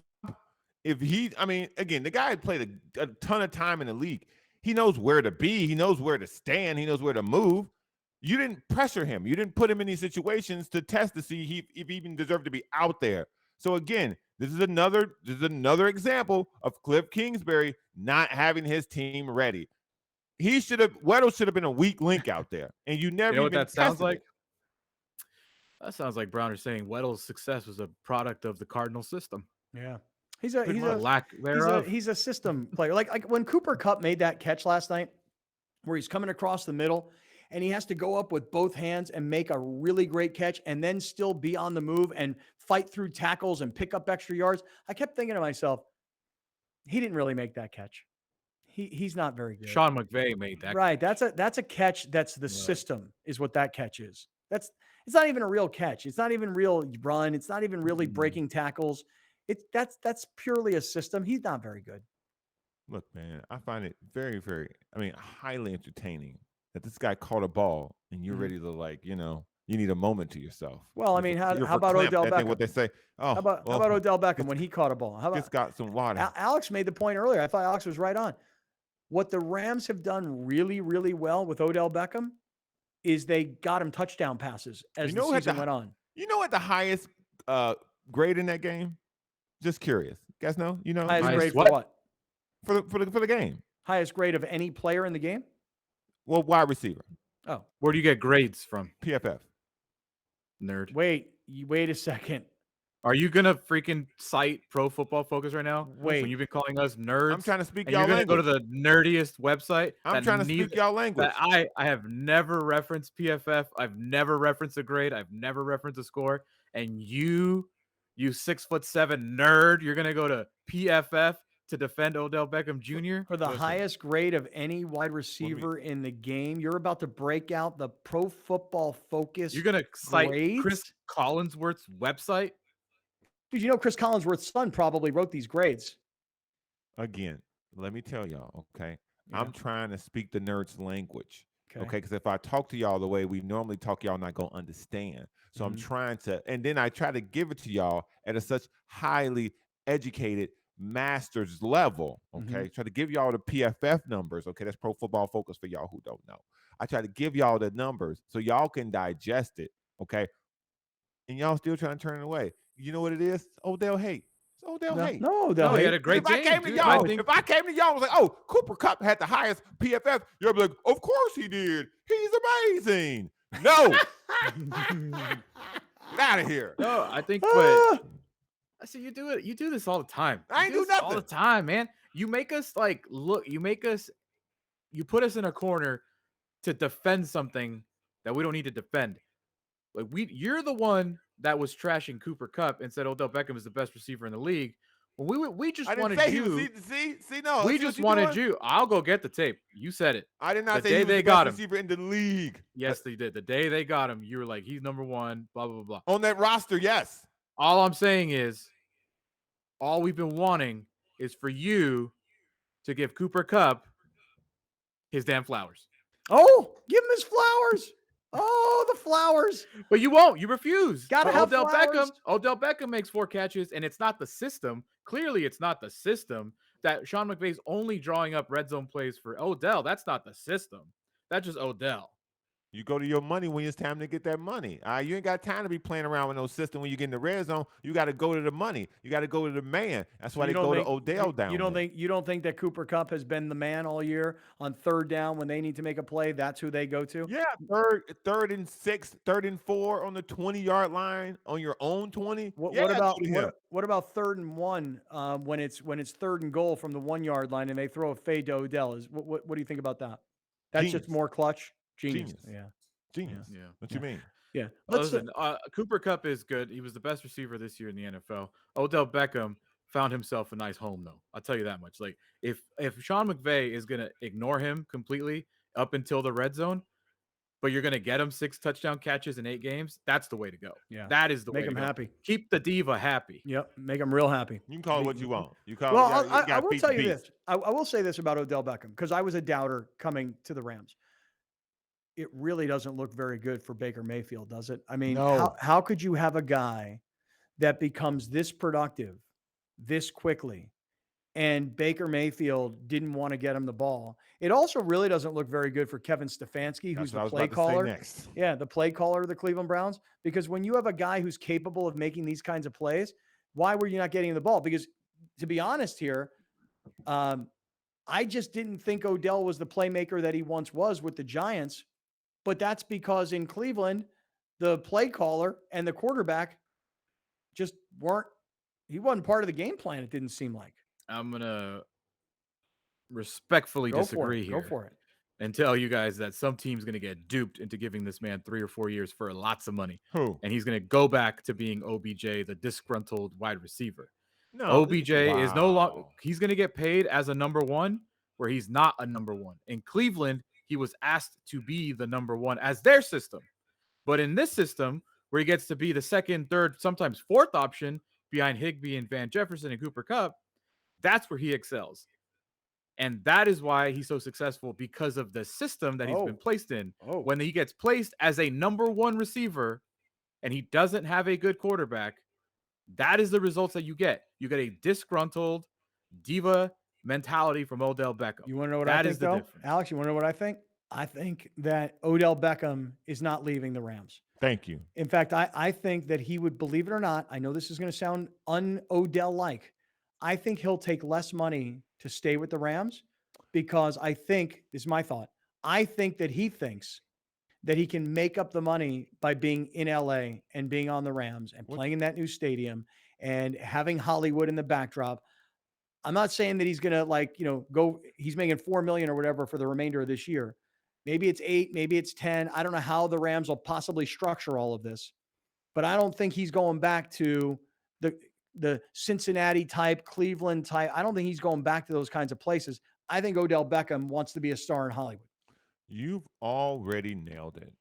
If again, the guy had played a ton of time in the league. He knows where to be. He knows where to stand. He knows where to move. You didn't pressure him. You didn't put him in these situations to test to see if he even deserved to be out there. So again, this is another example of Cliff Kingsbury not having his team ready. Weddle should have been a weak link out there, and you never. You know what even that sounds like? it. That sounds like Browner saying Weddle's success was a product of the Cardinal system. Yeah. He's a lack thereof. He's a system player. Like when Cooper Kupp made that catch last night, where he's coming across the middle and he has to go up with both hands and make a really great catch and then still be on the move and fight through tackles and pick up extra yards. I kept thinking to myself, he didn't really make that catch. He's not very good. Sean McVay made that. Right. That's a catch. That's the system is what that catch is. It's not even a real catch. It's not even real run. It's not even really breaking tackles. That's purely a system. He's not very good. Look, man, I find it very, very, highly entertaining that this guy caught a ball and you're ready to you need a moment to yourself. Well, how about Odell Beckham? What they say? How about Odell Beckham when he caught a ball? How about just got some water? Alex made the point earlier. I thought Alex was right on. What the Rams have done really, really well with Odell Beckham is they got him touchdown passes as the season went on. You know what the highest grade in that game? Just curious. You guys know? Highest grade for what? For the game. Highest grade of any player in the game? Well, wide receiver. Oh. Where do you get grades from? PFF. Nerd. Wait a second. Are you gonna freaking cite Pro Football Focus right now? Wait. When you've been calling us nerds. I'm trying to speak and y'all you're gonna language. go to the nerdiest website. I'm trying to speak y'all language. That I have never referenced PFF. I've never referenced a grade. I've never referenced a score. And you 6'7" nerd, you're gonna go to PFF to defend Odell Beckham Jr. For the highest grade of any wide receiver in the game. You're about to break out the Pro Football Focus. You're gonna cite grades? Chris Collinsworth's website. Dude, Chris Collinsworth's son probably wrote these grades. Again, let me tell y'all, okay? Yeah. I'm trying to speak the nerds' language, okay? Because if I talk to y'all the way we normally talk, y'all not going to understand. So I'm trying to, and then I try to give it to y'all at such highly educated master's level, okay? Try to give y'all the PFF numbers, okay? That's Pro Football Focus for y'all who don't know. I try to give y'all the numbers so y'all can digest it, okay? And y'all still trying to turn it away. You know what it is? It's Odell hate. It's Odell hate. No, Odell hate. He had a great game. If I came to y'all and was like, oh, Cooper Kupp had the highest PFF, you'll be like, of course he did. He's amazing. No. Get out of here. No, I think I see you do it. You do this all the time. I ain't do nothing. All the time, man. You make us you put us in a corner to defend something that we don't need to defend. Like you're the one that was trashing Cooper Kupp and said Odell Beckham is the best receiver in the league. Well, we just wanted you. No. We just wanted you. I'll go get the tape. You said it. I did not say he was the best receiver in the league. Yes, they did. The day they got him, you were like, he's number one. Blah blah blah. On that roster, yes. All I'm saying is, all we've been wanting is for you to give Cooper Kupp his damn flowers. Oh, give him his flowers. Oh, the flowers. But you won't. You refuse. Gotta have Odell flowers. Odell Beckham makes 4 catches, and it's not the system. Clearly, it's not the system that Sean McVay's only drawing up red zone plays for Odell. That's not the system. That's just Odell. You go to your money when it's time to get that money. You ain't got time to be playing around with no system when you get in the red zone. You got to go to the money. You got to go to the man. That's why they go to Odell down. You don't think that Cooper Kupp has been the man all year on third down when they need to make a play? That's who they go to. Yeah, third and 6, 3rd and 4 on the 20-yard line on your own 20. What about 3rd and 1 when it's 3rd and goal from the 1-yard line and they throw a fade to Odell? What do you think about that? That's just more clutch. Genius. Yeah. Genius. Yeah. What you mean? Yeah. Listen, Cooper Kupp is good. He was the best receiver this year in the NFL. Odell Beckham found himself a nice home, though. I'll tell you that much. Like, if Sean McVay is going to ignore him completely up until the red zone, but you're going to get him 6 touchdown catches in 8 games, that's the way to go. Yeah. That is the way Make to him go. happy. Keep the diva happy. Yep. Make him real happy. You can call it what you want. You call Well, it. I will tell you this. I will say this about Odell Beckham, because I was a doubter coming to the Rams. It really doesn't look very good for Baker Mayfield, does it? I mean, No. how could you have a guy that becomes this productive this quickly, and Baker Mayfield didn't want to get him the ball? It also really doesn't look very good for Kevin Stefanski, who's the play caller. Yeah, the play caller of the Cleveland Browns. Because when you have a guy who's capable of making these kinds of plays, why were you not getting the ball? Because to be honest here, I just didn't think Odell was the playmaker that he once was with the Giants. But that's because in Cleveland, the play caller and the quarterback just he wasn't part of the game plan, it didn't seem like. I'm going to respectfully disagree here. Go for it. And tell you guys that some team's going to get duped into giving this man 3 or 4 years for lots of money. Who? And he's going to go back to being OBJ, the disgruntled wide receiver. No, OBJ is no longer, he's going to get paid as a number 1 where he's not a number 1. In Cleveland, he was asked to be the number 1 as their system. But in this system, where he gets to be the 2nd, 3rd, sometimes 4th option behind Higbee and Van Jefferson and Cooper Kupp, that's where he excels. And that is why he's so successful, because of the system that he's been placed in. When he gets placed as a number 1 receiver and he doesn't have a good quarterback, that is the results that you get. You get a disgruntled diva mentality from Odell Beckham. You want to know what I think, though? Alex, you want to know what I think? I think that Odell Beckham is not leaving the Rams. Thank you. In fact, I think that he would, believe it or not, I know this is going to sound un-Odell-like, I think he'll take less money to stay with the Rams, because I think, this is my thought, I think that he thinks that he can make up the money by being in LA and being on the Rams and playing in that new stadium and having Hollywood in the backdrop. I'm not saying that he's going to he's making $4 million or whatever for the remainder of this year. Maybe it's 8, maybe it's 10. I don't know how the Rams will possibly structure all of this, but I don't think he's going back to the Cincinnati type, Cleveland type. I don't think he's going back to those kinds of places. I think Odell Beckham wants to be a star in Hollywood. You've already nailed it.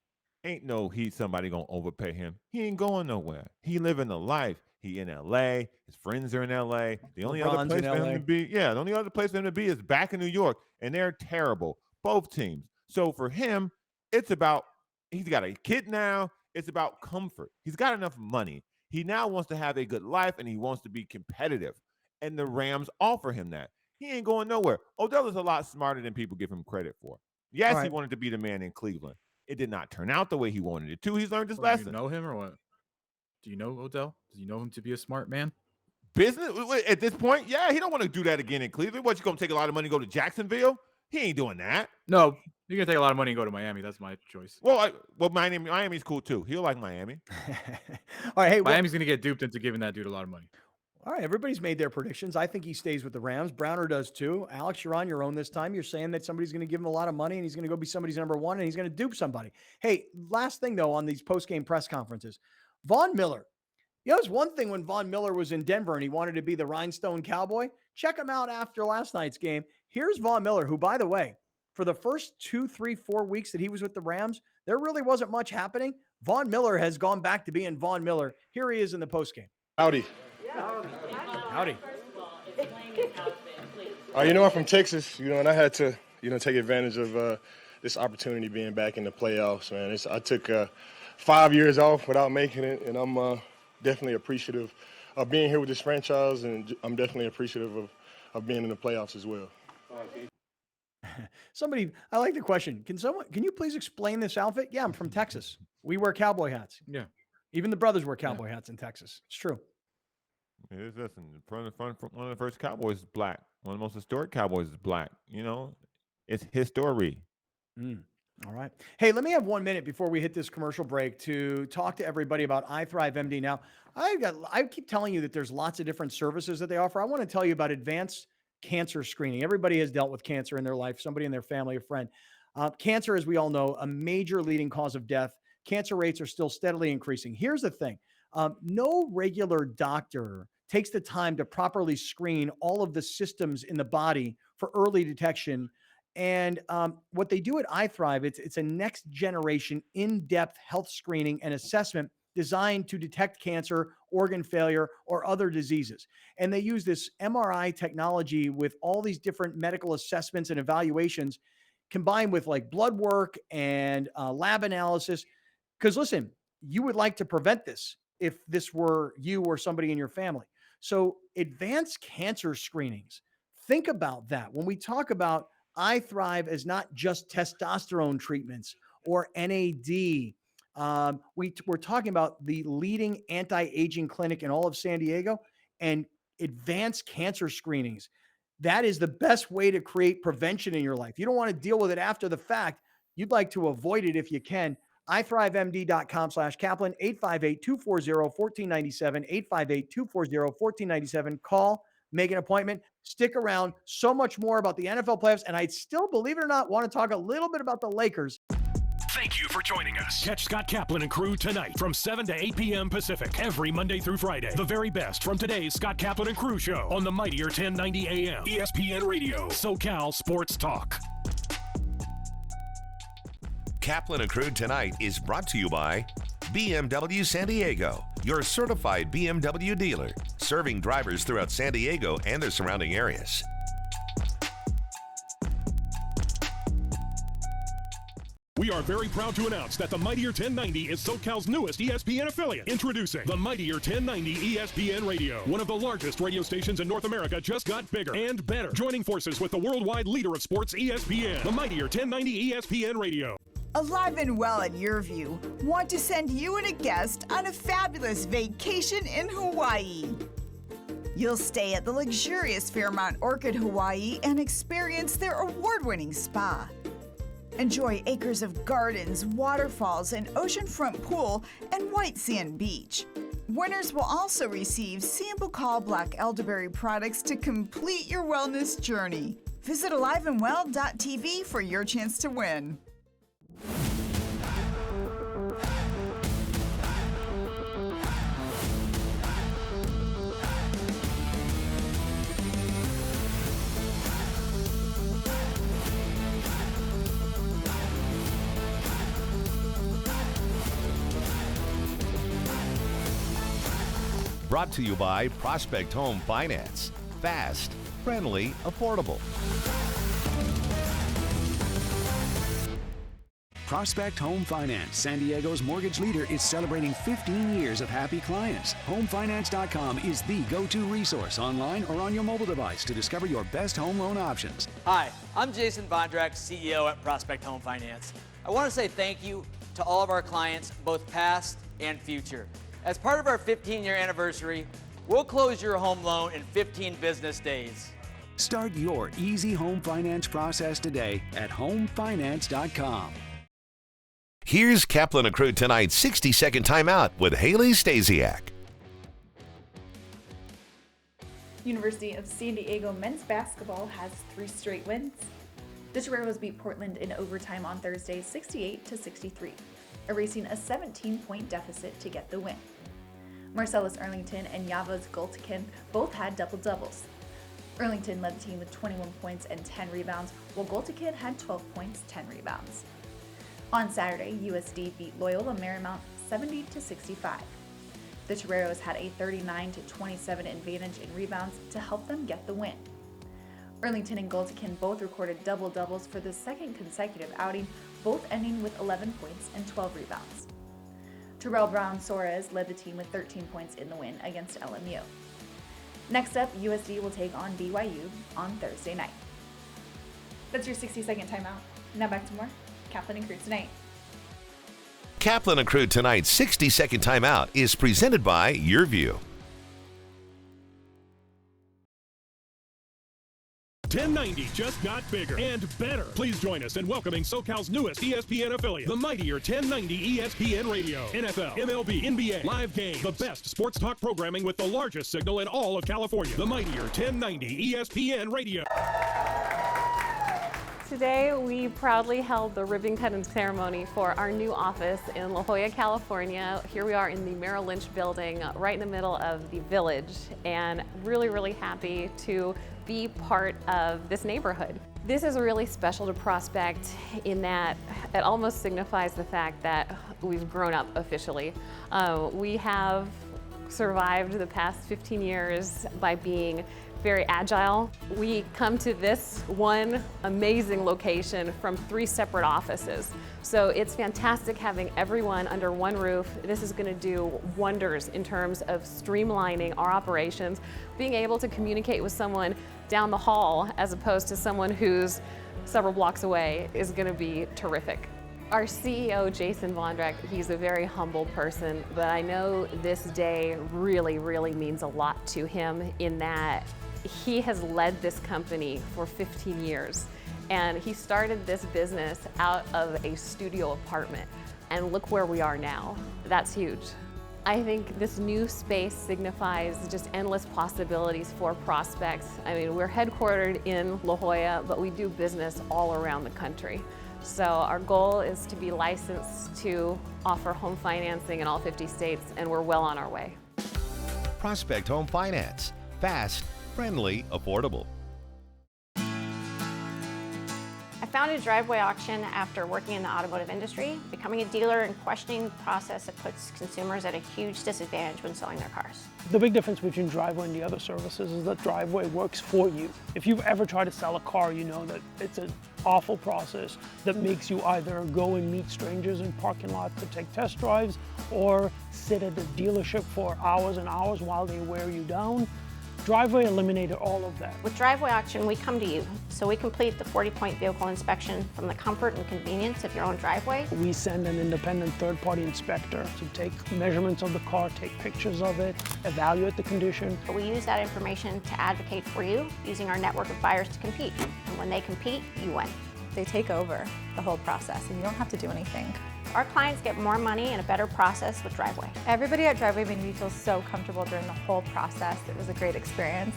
Ain't no somebody gonna overpay him. He ain't going nowhere. He living the life. He in LA. His friends are in LA. The only other place for him to be, the only other place for him to be is back in New York, and they're terrible, both teams. So for him, it's about, he's got a kid now. It's about comfort. He's got enough money. He now wants to have a good life, and he wants to be competitive. And the Rams offer him that. He ain't going nowhere. Odell is a lot smarter than people give him credit for. Yes, he wanted to be the man in Cleveland. It did not turn out the way he wanted it to. He's learned his lesson. Do you know him or what? Do you know Odell? Do you know him to be a smart man? Business at this point, yeah, he don't want to do that again in Cleveland. What, you gonna take a lot of money and go to Jacksonville? He ain't doing that. No, you're gonna take a lot of money and go to Miami. That's my choice. Well, Miami's cool too. He'll like Miami. All right, hey, Miami's gonna get duped into giving that dude a lot of money. All right, everybody's made their predictions. I think he stays with the Rams. Browner does too. Alex, you're on your own this time. You're saying that somebody's going to give him a lot of money and he's going to go be somebody's number 1 and he's going to dupe somebody. Hey, last thing though on these post-game press conferences, Von Miller. You know, it's one thing when Von Miller was in Denver and he wanted to be the Rhinestone Cowboy. Check him out after last night's game. Here's Von Miller, who, by the way, for the first 2, 3, 4 weeks that he was with the Rams, there really wasn't much happening. Von Miller has gone back to being Von Miller. Here he is in the postgame. Howdy. Howdy. I'm from Texas, and I had to, take advantage of this opportunity being back in the playoffs, man. I took 5 years off without making it, and I'm definitely appreciative of being here with this franchise, and I'm definitely appreciative of being in the playoffs as well. Somebody, I like the question. Can you please explain this outfit? Yeah, I'm from Texas. We wear cowboy hats. Yeah. Even the brothers wear cowboy hats in Texas. It's true. Listen, one of the first Cowboys is black. One of the most historic Cowboys is black. It's history. All right. Hey, let me have 1 minute before we hit this commercial break to talk to everybody about iThrive MD. Now, I keep telling you that there's lots of different services that they offer. I want to tell you about advanced cancer screening. Everybody has dealt with cancer in their life, somebody in their family, a friend. Cancer, as we all know, a major leading cause of death. Cancer rates are still steadily increasing. Here's the thing. No regular doctor takes the time to properly screen all of the systems in the body for early detection. And what they do at iThrive, it's a next generation in-depth health screening and assessment designed to detect cancer, organ failure, or other diseases. And they use this MRI technology with all these different medical assessments and evaluations combined with like blood work and lab analysis. Because listen, you would like to prevent this if this were you or somebody in your family. So advanced cancer screenings, think about that. When we talk about iThrive as not just testosterone treatments or NAD, we're talking about the leading anti-aging clinic in all of San Diego and advanced cancer screenings. That is the best way to create prevention in your life. You don't want to deal with it after the fact. You'd like to avoid it if you can. iThriveMD.com/Kaplan, 858-240-1497, 858-240-1497. Call, make an appointment, stick around. So much more about the NFL playoffs. And I still, believe it or not, want to talk a little bit about the Lakers. Thank you for joining us. Catch Scott Kaplan and Crew tonight from 7 to 8 p.m. Pacific every Monday through Friday. The very best from today's Scott Kaplan and Crew show on the mightier 1090 AM ESPN Radio, SoCal Sports Talk. Kaplan and Crew Tonight is brought to you by BMW San Diego, your certified BMW dealer, serving drivers throughout San Diego and the surrounding areas. We are very proud to announce that the Mightier 1090 is SoCal's newest ESPN affiliate. Introducing the Mightier 1090 ESPN Radio. One of the largest radio stations in North America just got bigger and better. Joining forces with the worldwide leader of sports, ESPN. The Mightier 1090 ESPN Radio. Alive and Well at Your want to send you and a guest on a fabulous vacation in Hawaii. You'll stay at the luxurious Fairmont Orchid Hawaii and experience their award-winning spa. Enjoy acres of gardens, waterfalls, an oceanfront pool, and white sand beach. Winners will also receive Sambucol Black Elderberry products to complete your wellness journey. Visit aliveandwell.tv for your chance to win. Brought to you by Prospect Home Finance. Fast, friendly, affordable. Prospect Home Finance, San Diego's mortgage leader, is celebrating 15 years of happy clients. HomeFinance.com is the go-to resource online or on your mobile device to discover your best home loan options. Hi, I'm Jason Bondrak, CEO at Prospect Home Finance. I want to say thank you to all of our clients, both past and future. As part of our 15-year anniversary, we'll close your home loan in 15 business days. Start your easy home finance process today at HomeFinance.com. Here's Kaplan and Crew Tonight's 60-second timeout with Haley Stasiak. University of San Diego men's basketball has 3 straight wins. The Toreros beat Portland in overtime on Thursday 68-63, erasing a 17-point deficit to get the win. Marcellus Earlington and Yavuz Gultekin both had double-doubles. Earlington led the team with 21 points and 10 rebounds, while Gultekin had 12 points, 10 rebounds. On Saturday, USD beat Loyola Marymount 70-65. The Toreros had a 39-27 advantage in rebounds to help them get the win. Earlington and Gultekin both recorded double-doubles for the second consecutive outing, both ending with 11 points and 12 rebounds. Terrell Brown Soares led the team with 13 points in the win against LMU. Next up, USD will take on BYU on Thursday night. That's your 60-second timeout. Now back to more Kaplan and Crew Tonight. Kaplan and Crew Tonight's 60-second timeout is presented by YourView. 1090 just got bigger and better. Please join us in welcoming SoCal's newest ESPN affiliate, the mightier 1090 ESPN Radio. NFL, MLB, NBA, live games, the best sports talk programming with the largest signal in all of California. The mightier 1090 ESPN Radio. Today, we proudly held the ribbon cutting ceremony for our new office in La Jolla, California. Here we are in the Merrill Lynch building, right in the middle of the village, and really, really happy to be part of this neighborhood. This is really special to Prospect in that it almost signifies the fact that we've grown up officially. We have survived the past 15 years by being very agile. We come to this one amazing location from 3 separate offices. So it's fantastic having everyone under one roof. This is going to do wonders in terms of streamlining our operations, being able to communicate with someone down the hall as opposed to someone who's several blocks away is going to be terrific. Our CEO, Jason Vondrak, he's a very humble person, but I know this day really, really means a lot to him in that he has led this company for 15 years, and he started this business out of a studio apartment, and look where we are now. That's huge. I think this new space signifies just endless possibilities for prospects. I mean, we're headquartered in La Jolla, but we do business all around the country. So our goal is to be licensed to offer home financing in all 50 states, and we're well on our way. Prospect Home Finance. Fast, friendly, affordable. I founded Driveway Auction after working in the automotive industry, becoming a dealer and questioning the process that puts consumers at a huge disadvantage when selling their cars. The big difference between Driveway and the other services is that Driveway works for you. If you've ever tried to sell a car, you know that it's an awful process that makes you either go and meet strangers in parking lots to take test drives or sit at the dealership for hours and hours while they wear you down. Driveway eliminated all of that. With Driveway Auction, we come to you, so we complete the 40-point vehicle inspection from the comfort and convenience of your own driveway. We send an independent third-party inspector to take measurements of the car, take pictures of it, evaluate the condition. We use that information to advocate for you, using our network of buyers to compete. And when they compete, you win. They take over the whole process, and you don't have to do anything. Our clients get more money and a better process with Driveway. Everybody at Driveway made me feel so comfortable during the whole process. It was a great experience.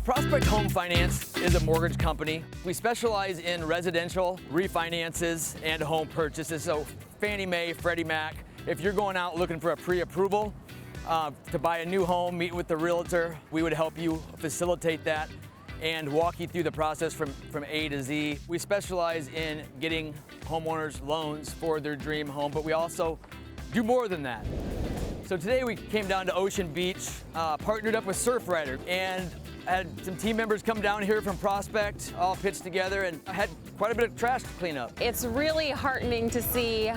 Prospect Home Finance is a mortgage company. We specialize in residential refinances and home purchases. So Fannie Mae, Freddie Mac, if you're going out looking for a pre-approval to buy a new home, meet with the realtor, we would help you facilitate that and walk you through the process from A to Z. We specialize in getting homeowners loans for their dream home, but we also do more than that. So today we came down to Ocean Beach, partnered up with Surfrider, and had some team members come down here from Prospect, all pitched together, and had quite a bit of trash to clean up. It's really heartening to see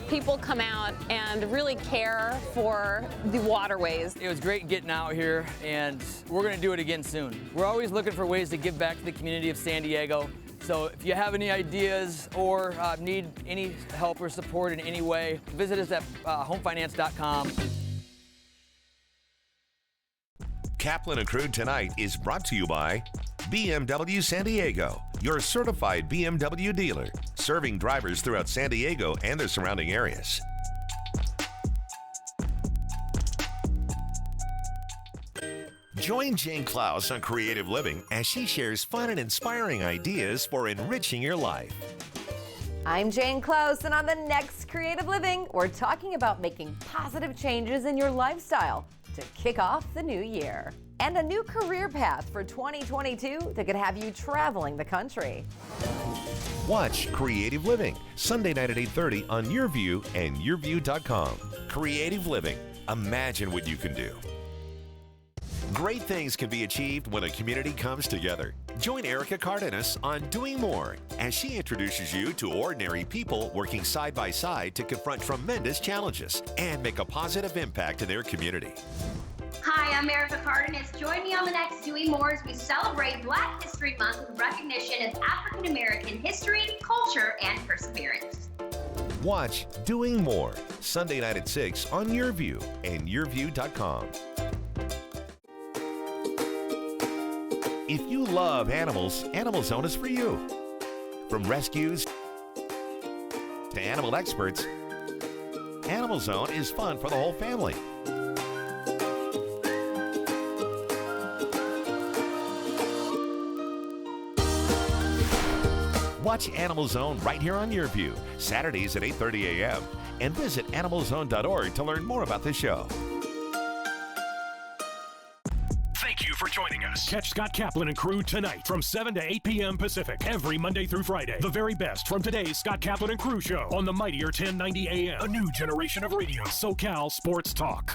people come out and really care for the waterways. It was great getting out here, and we're gonna do it again soon. We're always looking for ways to give back to the community of San Diego. So if you have any ideas or need any help or support in any way, visit us at homefinance.com. Kaplan and Crew Tonight is brought to you by BMW San Diego, your certified BMW dealer, serving drivers throughout San Diego and the surrounding areas. Join Jane Klaus on Creative Living as she shares fun and inspiring ideas for enriching your life. I'm Jane Klaus, and on the next Creative Living, we're talking about making positive changes in your lifestyle to kick off the new year. And a new career path for 2022 that could have you traveling the country. Watch Creative Living, Sunday night at 8:30 on YourView and YourView.com. Creative Living. Imagine what you can do. Great things can be achieved when a community comes together. Join Erica Cardenas on Doing More as she introduces you to ordinary people working side by side to confront tremendous challenges and make a positive impact in their community. Hi, I'm Erica Cardenas. Join me on the next Doing More as we celebrate Black History Month with recognition of African American history, culture, and perseverance. Watch Doing More, Sunday night at 6 on YourView and YourView.com. If you love animals, Animal Zone is for you. From rescues to animal experts, Animal Zone is fun for the whole family. Watch Animal Zone right here on YourView, Saturdays at 8:30 a.m. And visit animalzone.org to learn more about the show. Thank you for joining us. Catch Scott Kaplan and Crew tonight from 7 to 8 p.m. Pacific every Monday through Friday. The very best from today's Scott Kaplan and Crew show on the mightier 1090 a.m. A new generation of radio. SoCal Sports Talk.